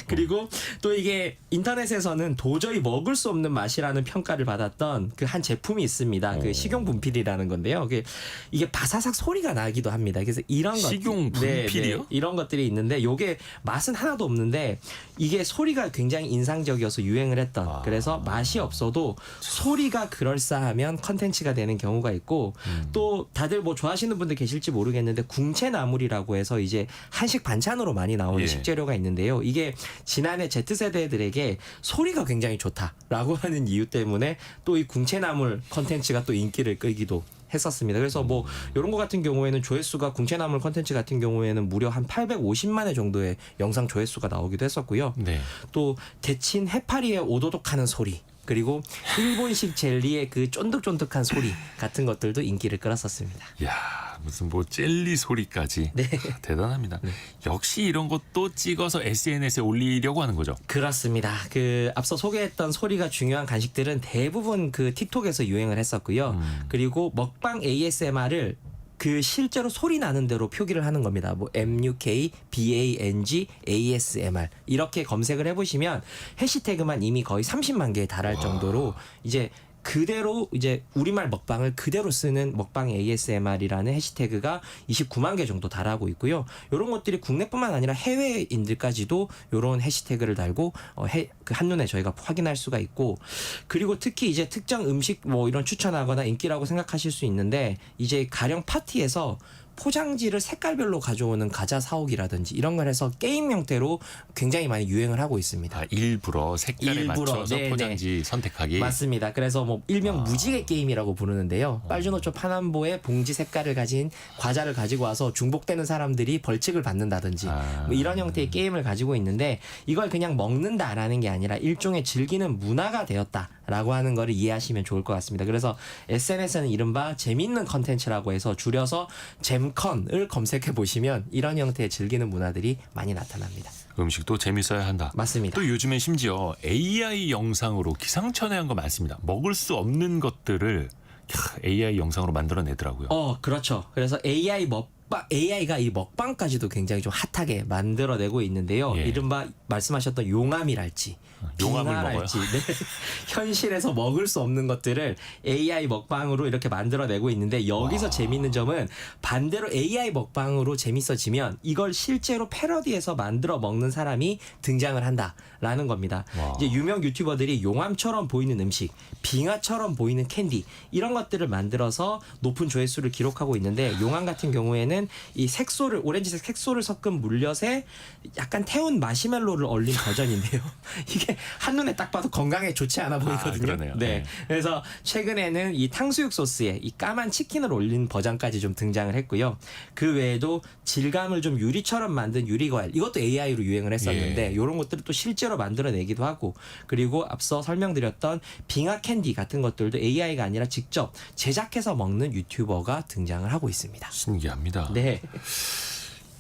그리고 또 이게 인터넷에서는 도저히 먹을 수 없는 맛이라는 평가를 받았던 그 한 제품이 있습니다. 그 식용 분필이라는 건데요. 이게 바사삭 소리가 나기도 합니다. 그래서 이런 식용 분필이요? 네, 이런 것들이 있는데 요게 맛은 하나도 없는데 이게 소리가 굉장히 인상적이어서 유행을 했던. 그래서 맛이 없어도 소리가 그럴싸하면 컨텐츠가 되는 경우가 있고 또 다들 뭐 좋아하시는 분들 계실지 모르겠는데 궁채나물이라고 해서 이제 한식 반찬으로 많이 나오는 예. 식재료가 있는데요. 이게 지난해 Z세대들에게 소리가 굉장히 좋다라고 하는 이유 때문에 또 이 궁채나물 컨텐츠가 또 인기를 끌기도 했었습니다. 그래서 뭐 이런 거 같은 경우에는 조회수가 궁채나물 컨텐츠 같은 경우에는 무려 한 850만 회 정도의 영상 조회수가 나오기도 했었고요. 네. 또 데친 해파리의 오도독하는 소리 그리고 일본식 젤리의 그 쫀득쫀득한 소리 같은 것들도 인기를 끌었었습니다. 이야, 무슨 뭐 젤리 소리까지. 네. 대단합니다. 역시 이런 것도 찍어서 SNS에 올리려고 하는 거죠. 그렇습니다. 그 앞서 소개했던 소리가 중요한 간식들은 대부분 그 틱톡에서 유행을 했었고요. 그리고 먹방 ASMR을 그 실제로 소리 나는 대로 표기를 하는 겁니다. 뭐 MUK, BANG, ASMR 이렇게 검색을 해보시면 해시태그만 이미 거의 30만 개에 달할 정도로 이제 그대로 이제 우리말 먹방을 그대로 쓰는 먹방 ASMR이라는 해시태그가 29만 개 정도 달하고 있고요. 이런 것들이 국내뿐만 아니라 해외인들까지도 이런 해시태그를 달고 그 한눈에 저희가 확인할 수가 있고 그리고 특히 이제 특정 음식 뭐 이런 추천하거나 인기라고 생각하실 수 있는데 이제 가령 파티에서 포장지를 색깔별로 가져오는 과자 사오기라든지 이런 걸 해서 게임 형태로 굉장히 많이 유행을 하고 있습니다. 일부러 색깔에 맞춰서 네, 포장지 선택하기. 맞습니다. 그래서 뭐 일명 무지개 게임이라고 부르는데요. 빨주노초 파남보의 봉지 색깔을 가진 과자를 가지고 와서 중복되는 사람들이 벌칙을 받는다든지 뭐 이런 형태의 게임을 가지고 있는데 이걸 그냥 먹는다라는 게 아니라 일종의 즐기는 문화가 되었다라고 하는 거를 이해하시면 좋을 것 같습니다. 그래서 SNS는 이른바 재밌는 컨텐츠라고 해서 줄여서 잼컨을 검색해 보시면 이런 형태의 즐기는 문화들이 많이 나타납니다. 음식도 재밌어야 한다. 맞습니다. 또 요즘엔 심지어 AI 영상으로 기상천외한 거 많습니다. 먹을 수 없는 것들을 AI 영상으로 만들어내더라고요. 그렇죠. 그래서 AI가 이 먹방까지도 굉장히 좀 핫하게 만들어내고 있는데요. 예. 이른바 말씀하셨던 용암이랄지 용암을 빙하랄지, 네. 현실에서 먹을 수 없는 것들을 AI 먹방으로 이렇게 만들어내고 있는데 여기서 재밌는 점은 반대로 AI 먹방으로 재밌어지면 이걸 실제로 패러디해서 만들어 먹는 사람이 등장을 한다라는 겁니다. 이제 유명 유튜버들이 용암처럼 보이는 음식, 빙하처럼 보이는 캔디 이런 것들을 만들어서 높은 조회수를 기록하고 있는데 용암 같은 경우에는 경우에는 이 색소를 오렌지색 색소를 섞은 물엿에 약간 태운 마시멜로를 얼린 버전인데요. 이게 한눈에 딱 봐도 건강에 좋지 않아 보이거든요. 그러네요. 네. 네. 그래서 최근에는 이 탕수육 소스에 이 까만 치킨을 올린 버전까지 좀 등장을 했고요. 그 외에도 질감을 좀 유리처럼 만든 유리과일 이것도 AI로 유행을 했었는데 이런 것들을 또 실제로 만들어내기도 하고 그리고 앞서 설명드렸던 빙하 캔디 같은 것들도 AI가 아니라 직접 제작해서 먹는 유튜버가 등장을 하고 있습니다. 신기합니다. 네.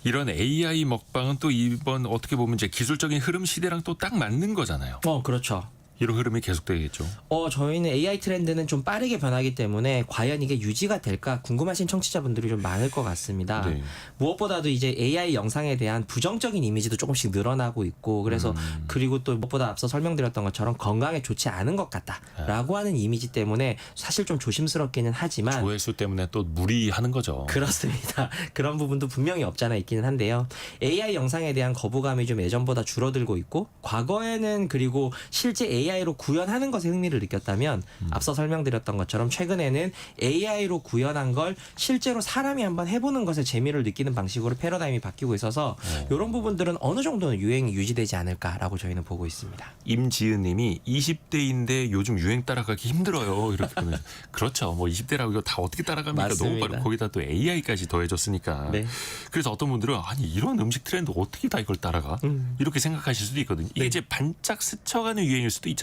이런 AI 먹방은 또 이번 어떻게 보면 이제 기술적인 흐름 시대랑 또 딱 맞는 거잖아요. 그렇죠. 이런 흐름이 계속되겠죠. 저희는 AI 트렌드는 좀 빠르게 변하기 때문에 과연 이게 유지가 될까 궁금하신 청취자분들이 좀 많을 것 같습니다. 네. 무엇보다도 이제 AI 영상에 대한 부정적인 이미지도 조금씩 늘어나고 있고 그래서 그리고 또 무엇보다 앞서 설명드렸던 것처럼 건강에 좋지 않은 것 같다라고 하는 이미지 때문에 사실 좀 조심스럽기는 하지만 조회수 때문에 또 무리하는 거죠. 그렇습니다. 그런 부분도 분명히 없잖아 있기는 한데요. AI 영상에 대한 거부감이 좀 예전보다 줄어들고 있고 과거에는 그리고 실제 AI로 구현하는 것에 흥미를 느꼈다면 앞서 설명드렸던 것처럼 최근에는 AI로 구현한 걸 실제로 사람이 한번 해보는 것에 재미를 느끼는 방식으로 패러다임이 바뀌고 있어서 이런 부분들은 어느 정도는 유행이 유지되지 않을까라고 저희는 보고 있습니다. 임지은 님이 20대인데 요즘 유행 따라가기 힘들어요. 이렇게 보면 그렇죠. 뭐 20대라고 이거 다 어떻게 따라갑니까? 너무 맞습니다. 빠르고 거기다 또 AI까지 더해졌으니까. 네. 그래서 어떤 분들은 아니 이런 음식 트렌드 어떻게 다 이걸 따라가? 이렇게 생각하실 수도 있거든요. 이게 이제 반짝 스쳐가는 유행일 수도 있잖아요.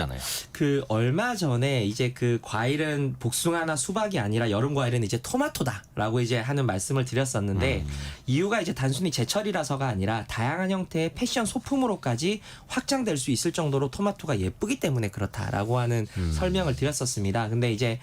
그 얼마 전에 이제 그 과일은 복숭아나 수박이 아니라 여름 과일은 이제 토마토다라고 이제 하는 말씀을 드렸었는데 이유가 이제 단순히 제철이라서가 아니라 다양한 형태의 패션 소품으로까지 확장될 수 있을 정도로 토마토가 예쁘기 때문에 그렇다라고 하는 설명을 드렸었습니다. 근데 이제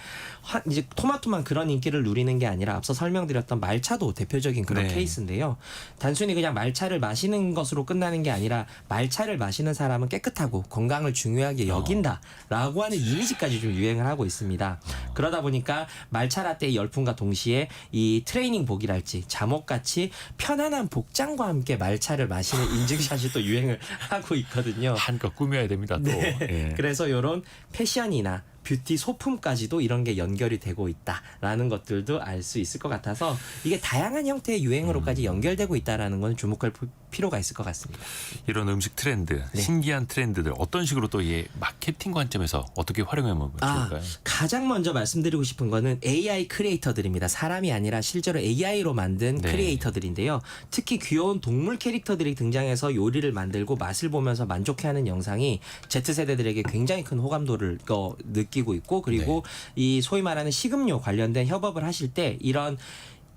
토마토만 그런 인기를 누리는 게 아니라 앞서 설명드렸던 말차도 대표적인 그런 네. 케이스인데요. 단순히 그냥 말차를 마시는 것으로 끝나는 게 아니라 말차를 마시는 사람은 깨끗하고 건강을 중요하게 여긴다라고 하는 이미지까지 좀 유행을 하고 있습니다. 그러다 보니까 말차 라떼의 열풍과 동시에 이 트레이닝복이랄지 잠옷같이 편안한 복장과 함께 말차를 마시는 인증샷이 또 유행을 하고 있거든요. 한껏 꾸며야 됩니다. 또. 네. 예. 그래서 이런 패션이나 뷰티 소품까지도 이런 게 연결이 되고 있다라는 것들도 알 수 있을 것 같아서 이게 다양한 형태의 유행으로까지 연결되고 있다라는 건 주목할 필요가 있을 것 같습니다. 이런 음식 트렌드, 네. 신기한 트렌드들 어떤 식으로 또 이 마케팅 관점에서 어떻게 활용하면 좋을까요? 가장 먼저 말씀드리고 싶은 거는 AI 크리에이터들입니다. 사람이 아니라 실제로 AI로 만든 네. 크리에이터들인데요. 특히 귀여운 동물 캐릭터들이 등장해서 요리를 만들고 맛을 보면서 만족해하는 영상이 Z세대들에게 굉장히 큰 호감도를 느끼고 있고 그리고 이 소위 말하는 식음료 관련된 협업을 하실 때 이런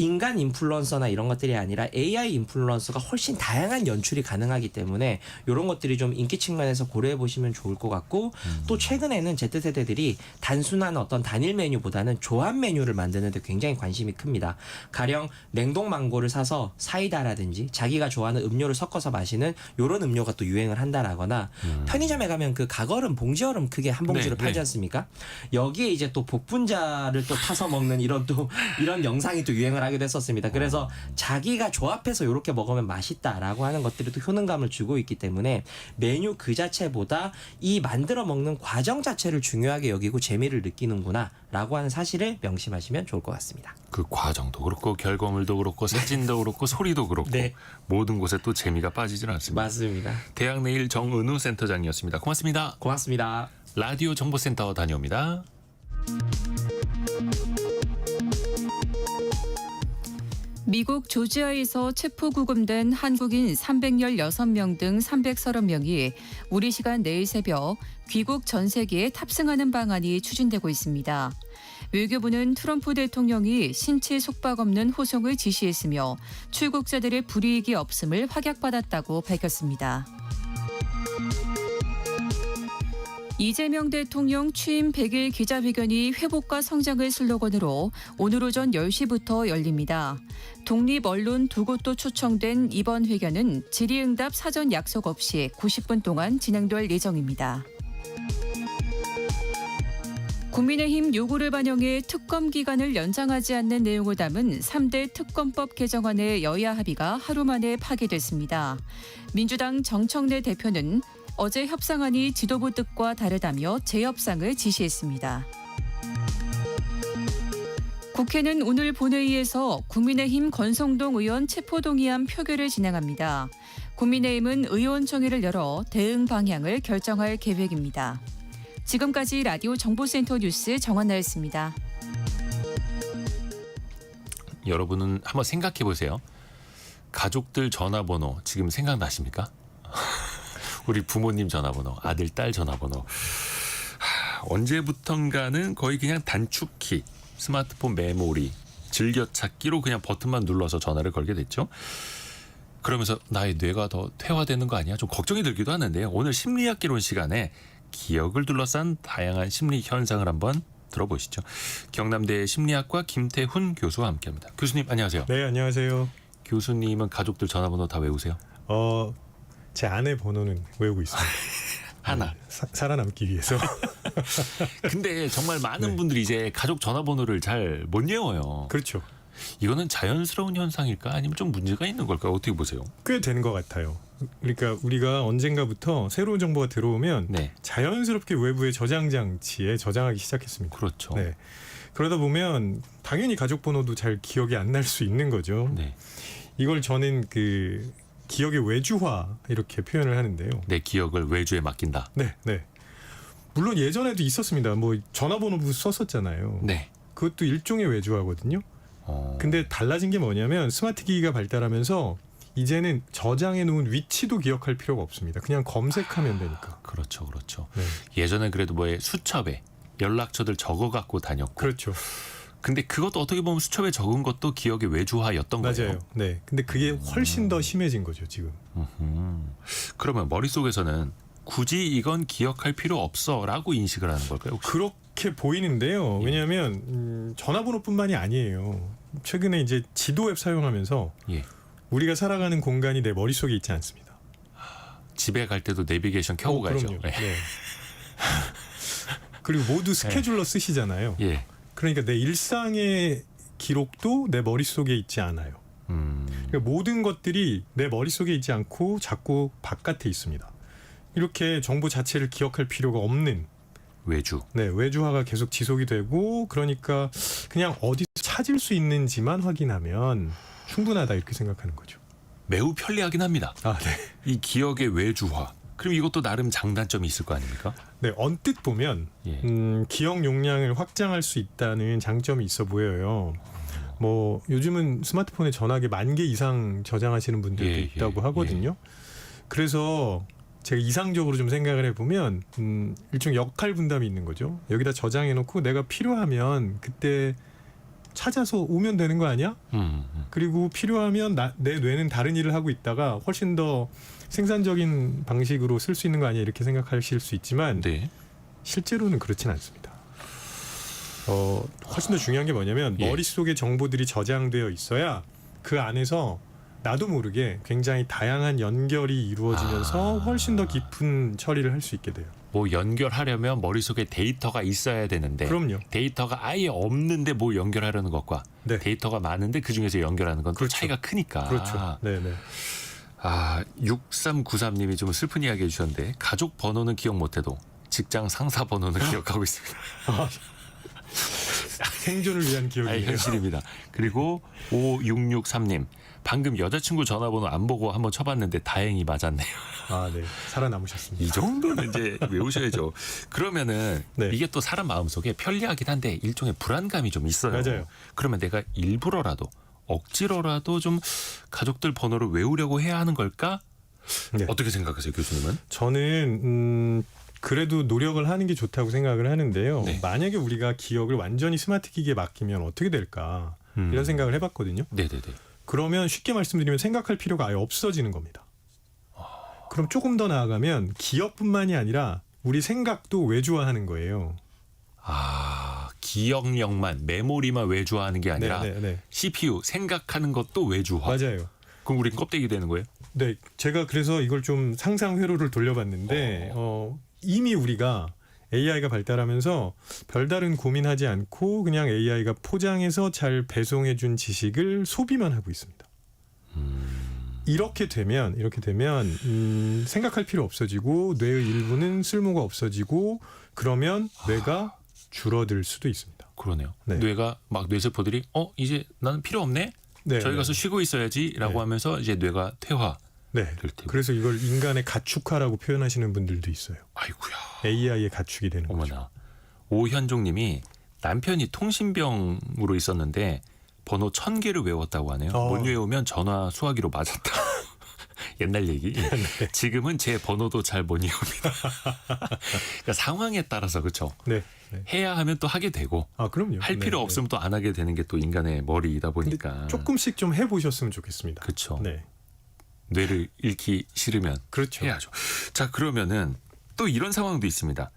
인간 인플루언서나 이런 것들이 아니라 AI 인플루언서가 훨씬 다양한 연출이 가능하기 때문에 이런 것들이 좀 인기 측면에서 고려해 보시면 좋을 것 같고 또 최근에는 Z세대들이 단순한 어떤 단일 메뉴보다는 조합 메뉴를 만드는 데 굉장히 관심이 큽니다. 가령 냉동 망고를 사서 사이다라든지 자기가 좋아하는 음료를 섞어서 마시는 이런 음료가 또 유행을 한다라거나 편의점에 가면 그 가거름 봉지 얼음 크게 한 봉지로 네, 팔지 네. 않습니까? 여기에 이제 또 복분자를 또 타서 먹는 이런 영상이 또 유행을 하기도 했었습니다. 그래서 자기가 조합해서 이렇게 먹으면 맛있다라고 하는 것들이 또 효능감을 주고 있기 때문에 메뉴 그 자체보다 이 만들어 먹는 과정 자체를 중요하게 여기고 재미를 느끼는구나라고 하는 사실을 명심하시면 좋을 것 같습니다. 그 과정도 그렇고 결과물도 그렇고 사진도 그렇고 소리도 그렇고 네. 모든 곳에 또 재미가 빠지질 않습니다. 맞습니다. 대학내일 정은우 센터장이었습니다. 고맙습니다. 고맙습니다. 라디오 정보센터 다녀옵니다. 미국 조지아에서 체포 구금된 한국인 316명 등 330명이 우리 시간 내일 새벽 귀국 전세기에 탑승하는 방안이 추진되고 있습니다. 외교부는 트럼프 대통령이 신체 속박 없는 호송을 지시했으며 출국자들의 불이익이 없음을 확약받았다고 밝혔습니다. 이재명 대통령 취임 100일 기자회견이 회복과 성장을 슬로건으로 오늘 오전 10시부터 열립니다. 독립 언론 두 곳도 초청된 이번 회견은 질의응답 사전 약속 없이 90분 동안 진행될 예정입니다. 국민의힘 요구를 반영해 특검 기간을 연장하지 않는 내용을 담은 3대 특검법 개정안의 여야 합의가 하루 만에 파기됐습니다. 민주당 정청래 대표는 어제 협상안이 지도부 뜻과 다르다며 재협상을 지시했습니다. 국회는 오늘 본회의에서 국민의힘 권성동 의원 체포동의안 표결을 진행합니다. 국민의힘은 의원총회를 열어 대응 방향을 결정할 계획입니다. 지금까지 라디오 정보센터 뉴스 정원나였습니다. 여러분은 한번 생각해 보세요. 가족들 전화번호 지금 생각나십니까? 우리 부모님 전화번호, 아들, 딸 전화번호. 언제부턴가는 거의 그냥 단축키, 스마트폰 메모리, 즐겨찾기로 그냥 버튼만 눌러서 전화를 걸게 됐죠. 그러면서 나의 뇌가 더 퇴화되는 거 아니야? 좀 걱정이 들기도 하는데요. 오늘 심리학개론 시간에 기억을 둘러싼 다양한 심리 현상을 한번 들어보시죠. 경남대 심리학과 김태훈 교수와 함께합니다. 교수님 안녕하세요. 네, 안녕하세요. 교수님은 가족들 전화번호 다 외우세요? 제 아내 번호는 외우고 있습니다. 하나. 살아남기 위해서. 근데 정말 많은 네. 분들이 이제 가족 전화번호를 잘 못 외워요. 그렇죠. 이거는 자연스러운 현상일까? 아니면 좀 문제가 있는 걸까요? 어떻게 보세요? 꽤 된 것 같아요. 그러니까 우리가 언젠가부터 새로운 정보가 들어오면 네. 자연스럽게 외부의 저장 장치에 저장하기 시작했습니다. 그렇죠. 네. 그러다 보면 당연히 가족 번호도 잘 기억이 안 날 수 있는 거죠. 네. 이걸 저는 그 기억의 외주화 이렇게 표현을 하는데요. 내 기억을 외주에 맡긴다. 네, 네. 물론 예전에도 있었습니다. 뭐 전화번호부 썼었잖아요. 네. 그것도 일종의 외주화거든요. 근데 달라진 게 뭐냐면 스마트 기기가 발달하면서 이제는 저장해 놓은 위치도 기억할 필요가 없습니다. 그냥 검색하면 되니까. 그렇죠. 그렇죠. 네. 예전엔 그래도 뭐에 수첩에 연락처들 적어 갖고 다녔고. 그렇죠. 근데 그것도 어떻게 보면 수첩에 적은 것도 기억의 외주화였던 거예요. 맞아요. 네. 근데 그게 훨씬 더 심해진 거죠, 지금. 그러면 머릿속에서는 굳이 이건 기억할 필요 없어라고 인식을 하는 걸까요? 혹시? 그렇게 보이는데요. 왜냐하면 전화번호뿐만이 아니에요. 최근에 이제 지도 앱 사용하면서 예. 우리가 살아가는 공간이 내 머릿속에 있지 않습니다. 집에 갈 때도 내비게이션 켜고 가죠. 그럼요. 네. 네. 그리고 모두 스케줄러 쓰시잖아요. 예. 그러니까 내 일상의 기록도 내 머릿속에 있지 않아요. 그러니까 모든 것들이 내 머릿속에 있지 않고 자꾸 바깥에 있습니다. 이렇게 정보 자체를 기억할 필요가 없는 외주. 외주화가 계속 지속이 되고 그러니까 그냥 어디서 찾을 수 있는지만 확인하면 충분하다 이렇게 생각하는 거죠. 매우 편리하긴 합니다. 아, 네. 이 기억의 외주화. 그럼 이것도 나름 장단점이 있을 거 아닙니까? 네, 언뜻 보면 예. 기억 용량을 확장할 수 있다는 장점이 있어 보여요. 뭐 요즘은 스마트폰에 전화기 10,000개 이상 저장하시는 분들도 예, 있다고 예, 하거든요. 그래서 제가 이상적으로 좀 생각을 해보면 일종 역할 분담이 있는 거죠. 여기다 저장해놓고 내가 필요하면 그때 찾아서 오면 되는 거 아니야? 그리고 필요하면 내 뇌는 다른 일을 하고 있다가 훨씬 더 생산적인 방식으로 쓸 수 있는 거 아니야? 이렇게 생각하실 수 있지만 네. 실제로는 그렇진 않습니다. 훨씬 더 중요한 게 뭐냐면 예. 머릿속에 정보들이 저장되어 있어야 그 안에서 나도 모르게 굉장히 다양한 연결이 이루어지면서 훨씬 더 깊은 처리를 할 수 있게 돼요. 뭐 연결하려면 머릿속에 데이터가 있어야 되는데 그럼요. 데이터가 아예 없는데 뭐 연결하려는 것과 네. 데이터가 많은데 그중에서 연결하는 건 또 그렇죠. 차이가 크니까. 그렇죠. 네네. 6393님이 좀 슬픈 이야기 해주셨는데 가족 번호는 기억 못해도 직장 상사 번호는 기억하고 있습니다. 생존을 위한 기억이에요. 현실입니다. 그리고 5663님 방금 여자친구 전화번호 안 보고 한번 쳐봤는데 다행히 맞았네요. 아, 네. 살아남으셨습니다. 이 정도는 이제 외우셔야죠. 그러면은 네. 이게 또 사람 마음속에 편리하긴 한데 일종의 불안감이 좀 있어요. 맞아요. 그러면 내가 일부러라도 억지로라도 좀 가족들 번호를 외우려고 해야 하는 걸까? 네. 어떻게 생각하세요, 교수님은? 저는 그래도 노력을 하는 게 좋다고 생각을 하는데요. 네. 만약에 우리가 기억을 완전히 스마트 기기에 맡기면 어떻게 될까? 이런 생각을 해봤거든요. 네네네. 그러면 쉽게 말씀드리면 생각할 필요가 아예 없어지는 겁니다. 그럼 조금 더 나아가면 기억뿐만이 아니라 우리 생각도 외주화하는 거예요. 기억력만, 메모리만 외주화하는 게 아니라 네. CPU 생각하는 것도 외주화. 맞아요. 그럼 우린 껍데기 되는 거예요? 네, 제가 그래서 이걸 좀 상상 회로를 돌려봤는데 이미 우리가 AI가 발달하면서 별다른 고민하지 않고 그냥 AI가 포장해서 잘 배송해준 지식을 소비만 하고 있습니다. 이렇게 되면 생각할 필요 없어지고 뇌의 일부는 쓸모가 없어지고 그러면 뇌가 줄어들 수도 있습니다. 그러네요. 네. 뇌가 막 뇌세포들이 이제 나는 필요 없네. 네, 저희 네. 가서 쉬고 있어야지라고 네. 하면서 이제 뇌가 퇴화. 네. 될 테고. 그래서 이걸 인간의 가축화라고 표현하시는 분들도 있어요. 아이고야. AI의 가축이 되는 거죠. 어머나. 오현종님이 남편이 통신병으로 있었는데 번호 1000개를 외웠다고 하네요. 못 외우면 전화 수화기로 맞았다. 옛날 얘기. 지금은 제 번호도 잘 못 외웁니다. 그러니까 상황에 따라서 그렇죠. 네. 네. 해야 하면 또 하게 되고 아 그럼요. 할 필요 네, 없으면 또 안 하게 되는 게 또 인간의 머리이다 네. 근데 보니까. 조금씩 좀 해보셨으면 좋겠습니다. 그렇죠. 네. 뇌를 잃기 싫으면 그렇죠. 해야죠. 자 그러면은 또 이런 상황도 있습니다.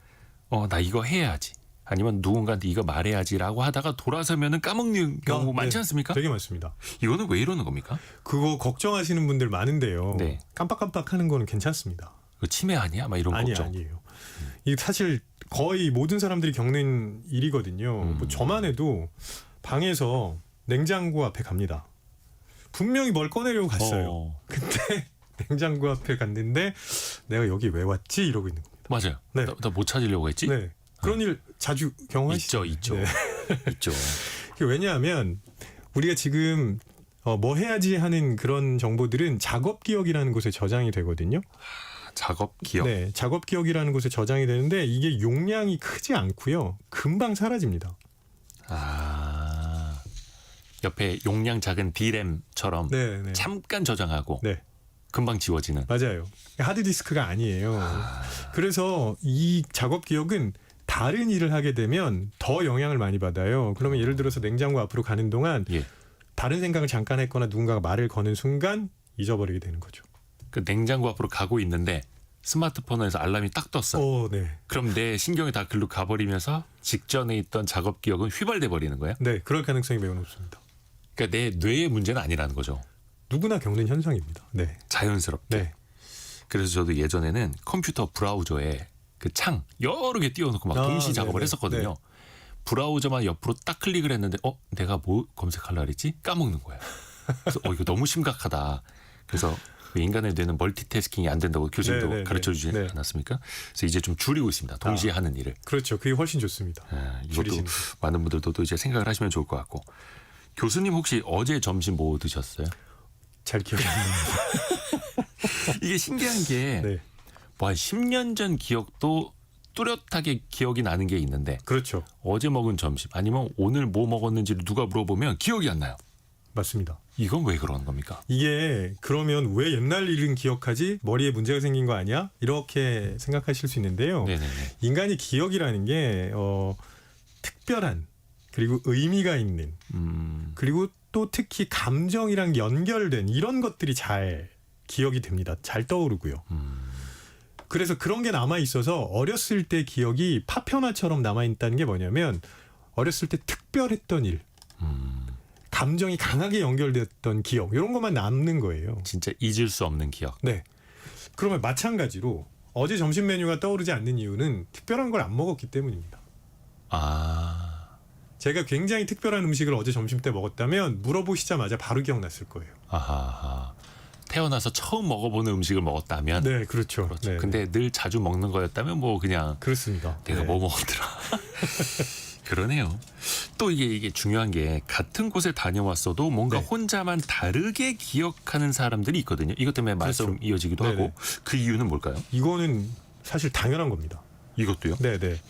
나 이거 해야지. 아니면 누군가한테 이거 말해야지라고 하다가 돌아서면은 까먹는 경우 많지 네. 않습니까? 되게 많습니다. 이거는 왜 이러는 겁니까? 그거 걱정하시는 분들 많은데요. 네. 깜빡깜빡하는 거는 괜찮습니다. 이거 치매 아니야? 막 이런 걱정. 아니에요. 이게 사실 거의 모든 사람들이 겪는 일이거든요. 뭐 저만 해도 방에서 냉장고 앞에 갑니다. 분명히 뭘 꺼내려고 갔어요. 근데 냉장고 앞에 갔는데 내가 여기 왜 왔지? 이러고 있는 겁니다. 맞아요. 네. 나 못 찾으려고 했지? 네. 그런 일 자주 경험하시죠? 있죠. 네. 있죠. 왜냐하면 우리가 지금 뭐 해야지 하는 그런 정보들은 작업 기억이라는 곳에 저장이 되거든요. 작업 기억. 네, 작업 기억이라는 곳에 저장이 되는데 이게 용량이 크지 않고요. 금방 사라집니다. 옆에 용량 작은 D램처럼 네, 네. 잠깐 저장하고 네, 금방 지워지는. 맞아요. 하드 디스크가 아니에요. 그래서 이 작업 기억은 다른 일을 하게 되면 더 영향을 많이 받아요. 그러면 예를 들어서 냉장고 앞으로 가는 동안 예. 다른 생각을 잠깐 했거나 누군가가 말을 거는 순간 잊어버리게 되는 거죠. 그 냉장고 앞으로 가고 있는데 스마트폰에서 알람이 딱 떴어. 네. 그럼 내 신경이 다 글로 가버리면서 직전에 있던 작업 기억은 휘발돼 버리는 거야. 네, 그럴 가능성이 매우 높습니다. 그러니까 내 뇌의 문제는 아니라는 거죠. 누구나 겪는 현상입니다. 네. 자연스럽게. 네. 그래서 저도 예전에는 컴퓨터 브라우저에 그 창 여러 개 띄워놓고 막 동시 작업을 네네. 했었거든요. 네. 브라우저만 옆으로 딱 클릭을 했는데 내가 뭐 검색하려고 그랬지? 까먹는 거야. 그래서 이거 너무 심각하다. 그래서 인간의 뇌는 멀티태스킹이 안 된다고 교수님도 네네네. 가르쳐 주지 네. 않았습니까? 그래서 이제 좀 줄이고 있습니다. 동시에 하는 일을. 그렇죠. 그게 훨씬 좋습니다. 이것도 줄이시는 거. 많은 분들도 또 이제 생각을 하시면 좋을 것 같고. 교수님 혹시 어제 점심 뭐 드셨어요? 잘 기억이 안 납니다. 이게 신기한 게 네. 뭐 한 10년 전 기억도 뚜렷하게 기억이 나는 게 있는데 그렇죠. 어제 먹은 점심 아니면 오늘 뭐 먹었는지를 누가 물어보면 기억이 안 나요. 맞습니다. 이건 왜 그러는 겁니까? 이게 그러면 왜 옛날 일은 기억하지? 머리에 문제가 생긴 거 아니야? 이렇게 생각하실 수 있는데요. 네네네. 인간의 기억이라는 게 특별한 그리고 의미가 있는 그리고 또 특히 감정이랑 연결된 이런 것들이 잘 기억이 됩니다. 잘 떠오르고요. 그래서 그런 게 남아 있어서 어렸을 때 기억이 파편화처럼 남아 있다는 게 뭐냐면 어렸을 때 특별했던 일, 감정이 강하게 연결됐던 기억 이런 것만 남는 거예요. 진짜 잊을 수 없는 기억. 네. 그러면 마찬가지로 어제 점심 메뉴가 떠오르지 않는 이유는 특별한 걸 안 먹었기 때문입니다. 제가 굉장히 특별한 음식을 어제 점심 때 먹었다면 물어보시자마자 바로 기억났을 거예요. 아하. 태어나서 처음 먹어보는 음식을 먹었다면. 네, 그렇죠. 그렇죠. 네, 근데 늘 자주 먹는 거였다면 뭐 그냥 그렇습니다. 내가 네. 뭐 먹었더라. 그러네요. 또 이게 중요한 게 같은 곳에 다녀왔어도 뭔가 네. 혼자만 다르게 기억하는 사람들이 있거든요. 이것 때문에 말씀 그렇죠. 이어지기도 네네. 하고 그 이유는 뭘까요? 이거는 사실 당연한 겁니다. 이것도요? 네, 네.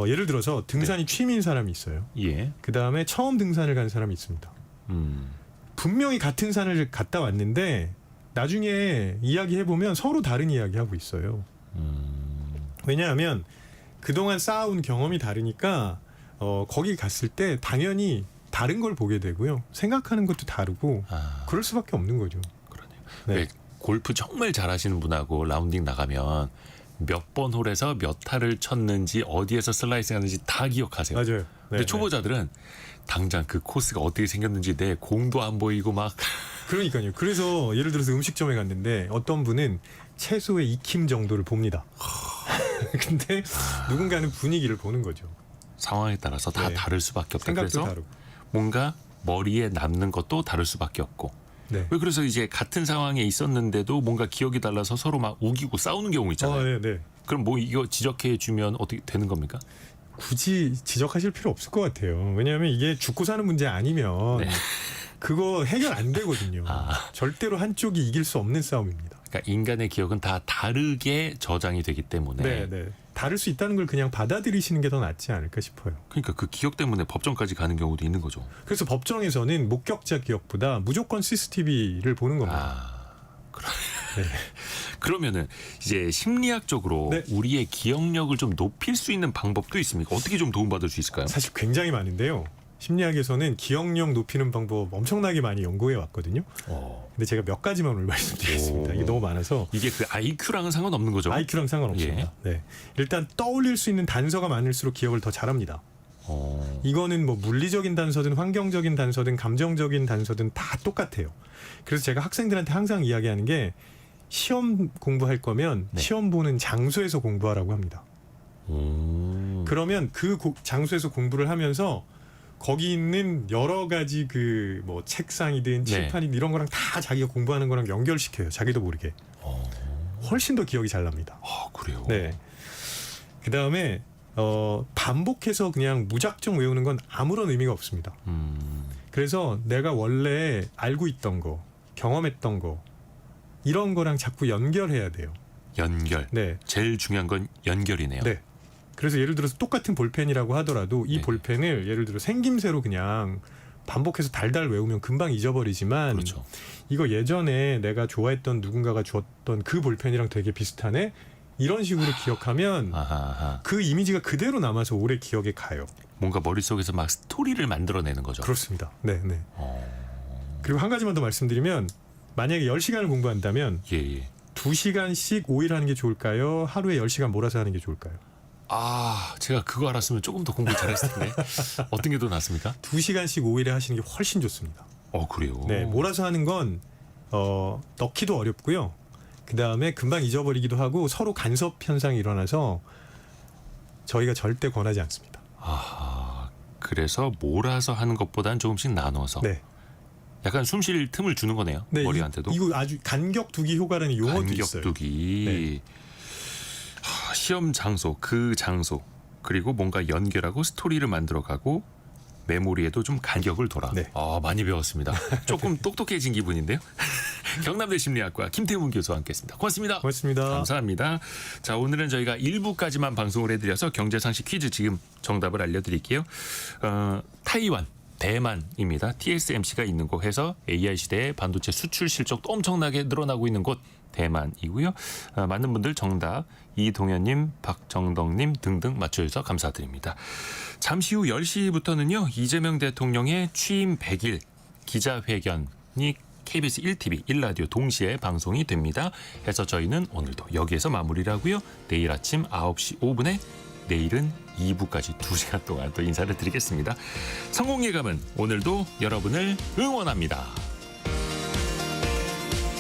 예를 들어서 등산이 취미인 사람이 있어요. 예. 그 다음에 처음 등산을 간 사람이 있습니다. 분명히 같은 산을 갔다 왔는데 나중에 이야기해보면 서로 다른 이야기하고 있어요. 왜냐하면 그동안 쌓아온 경험이 다르니까 거기 갔을 때 당연히 다른 걸 보게 되고요. 생각하는 것도 다르고 그럴 수밖에 없는 거죠. 그러네요. 네. 왜 골프 정말 잘하시는 분하고 라운딩 나가면 몇 번 홀에서 몇 타를 쳤는지 어디에서 슬라이싱 하는지 다 기억하세요. 맞아요. 근데 초보자들은 당장 그 코스가 어떻게 생겼는지 내 공도 안 보이고 막 그러니까요. 그래서 예를 들어서 음식점에 갔는데 어떤 분은 채소의 익힘 정도를 봅니다. 근데 누군가는 분위기를 보는 거죠. 상황에 따라서 다 네. 다를 수밖에 없다. 생각도 그래서 다르고. 뭔가 머리에 남는 것도 다를 수밖에 없고. 네. 왜 그래서 이제 같은 상황에 있었는데도 뭔가 기억이 달라서 서로 막 우기고 싸우는 경우 있잖아요. 네, 네. 그럼 뭐 이거 지적해 주면 어떻게 되는 겁니까? 굳이 지적하실 필요 없을 것 같아요. 왜냐하면 이게 죽고 사는 문제 아니면 네. 그거 해결 안 되거든요. 아. 절대로 한쪽이 이길 수 없는 싸움입니다. 그러니까 인간의 기억은 다 다르게 저장이 되기 때문에 네. 다를 수 있다는 걸 그냥 받아들이시는 게 더 낫지 않을까 싶어요. 그러니까 그 기억 때문에 법정까지 가는 경우도 있는 거죠. 그래서 법정에서는 목격자 기억보다 무조건 CCTV를 보는 겁니다. 네. 그러면은 이제 심리학적으로 네. 우리의 기억력을 좀 높일 수 있는 방법도 있습니까? 어떻게 좀 도움받을 수 있을까요? 사실 굉장히 많은데요. 심리학에서는 기억력 높이는 방법 엄청나게 많이 연구해 왔거든요. 근데 제가 몇 가지만 오늘 말씀드리겠습니다. 이게 너무 많아서 이게 그 IQ랑은 상관없는 거죠? IQ랑 상관없습니다. 네. 일단 떠올릴 수 있는 단서가 많을수록 기억을 더 잘합니다. 이거는 뭐 물리적인 단서든 환경적인 단서든 감정적인 단서든 다 똑같아요. 그래서 제가 학생들한테 항상 이야기하는 게 시험 공부할 거면 네. 시험 보는 장소에서 공부하라고 합니다. 그러면 그 장소에서 공부를 하면서 거기 있는 여러 가지 그 뭐 책상이든 네. 칠판이든 이런 거랑 다 자기가 공부하는 거랑 연결시켜요. 자기도 모르게. 훨씬 더 기억이 잘 납니다. 아, 그래요? 네. 그 다음에 반복해서 그냥 무작정 외우는 건 아무런 의미가 없습니다. 그래서 내가 원래 알고 있던 거, 경험했던 거 이런 거랑 자꾸 연결해야 돼요. 연결. 네. 제일 중요한 건 연결이네요. 네. 그래서 예를 들어서 똑같은 볼펜이라고 하더라도 이 네. 볼펜을 예를 들어 생김새로 그냥 반복해서 달달 외우면 금방 잊어버리지만 그렇죠. 이거 예전에 내가 좋아했던 누군가가 주었던 그 볼펜이랑 되게 비슷하네. 이런 식으로 기억하면 아하. 그 이미지가 그대로 남아서 오래 기억에 가요. 뭔가 머릿속에서 막 스토리를 만들어내는 거죠. 그렇습니다. 네. 그리고 한 가지만 더 말씀드리면 만약에 10시간을 공부한다면 예. 2시간씩 5일 하는 게 좋을까요? 하루에 10시간 몰아서 하는 게 좋을까요? 아, 제가 그거 알았으면 조금 더 공부 잘했을 텐데. 어떤 게 더 낫습니까? 2시간씩 5일에 하시는 게 훨씬 좋습니다. 그래요? 네, 몰아서 하는 건 넣기도 어렵고요. 그 다음에 금방 잊어버리기도 하고 서로 간섭 현상이 일어나서 저희가 절대 권하지 않습니다. 아하, 그래서 몰아서 하는 것보다는 조금씩 나눠서 네, 약간 숨 쉴 틈을 주는 거네요. 네 머리한테도. 이거 아주 간격두기 효과라는 용어도 있어요. 간격두기. 네. 시험 장소, 그 장소 그리고 뭔가 연결하고 스토리를 만들어가고 메모리에도 좀 간격을 둬라. 네. 많이 배웠습니다. 조금 똑똑해진 기분인데요. 경남대 심리학과 김태훈 교수와 함께했습니다. 고맙습니다. 고맙습니다. 감사합니다. 자, 오늘은 저희가 1부까지만 방송을 해드려서 경제상식 퀴즈 지금 정답을 알려드릴게요. 타이완, 대만입니다. TSMC가 있는 곳 해서 AI 시대에 반도체 수출 실적도 엄청나게 늘어나고 있는 곳 대만이고요. 많은 분들 정답 이동현님, 박정덕님 등등 맞춰주셔서 감사드립니다. 잠시 후 10시부터는요. 이재명 대통령의 취임 100일 기자회견이 KBS 1TV, 1라디오 동시에 방송이 됩니다. 해서 저희는 오늘도 여기에서 마무리를 하고요. 내일 아침 9시 5분에 내일은 2부까지 2시간 동안 또 인사를 드리겠습니다. 성공 예감은 오늘도 여러분을 응원합니다.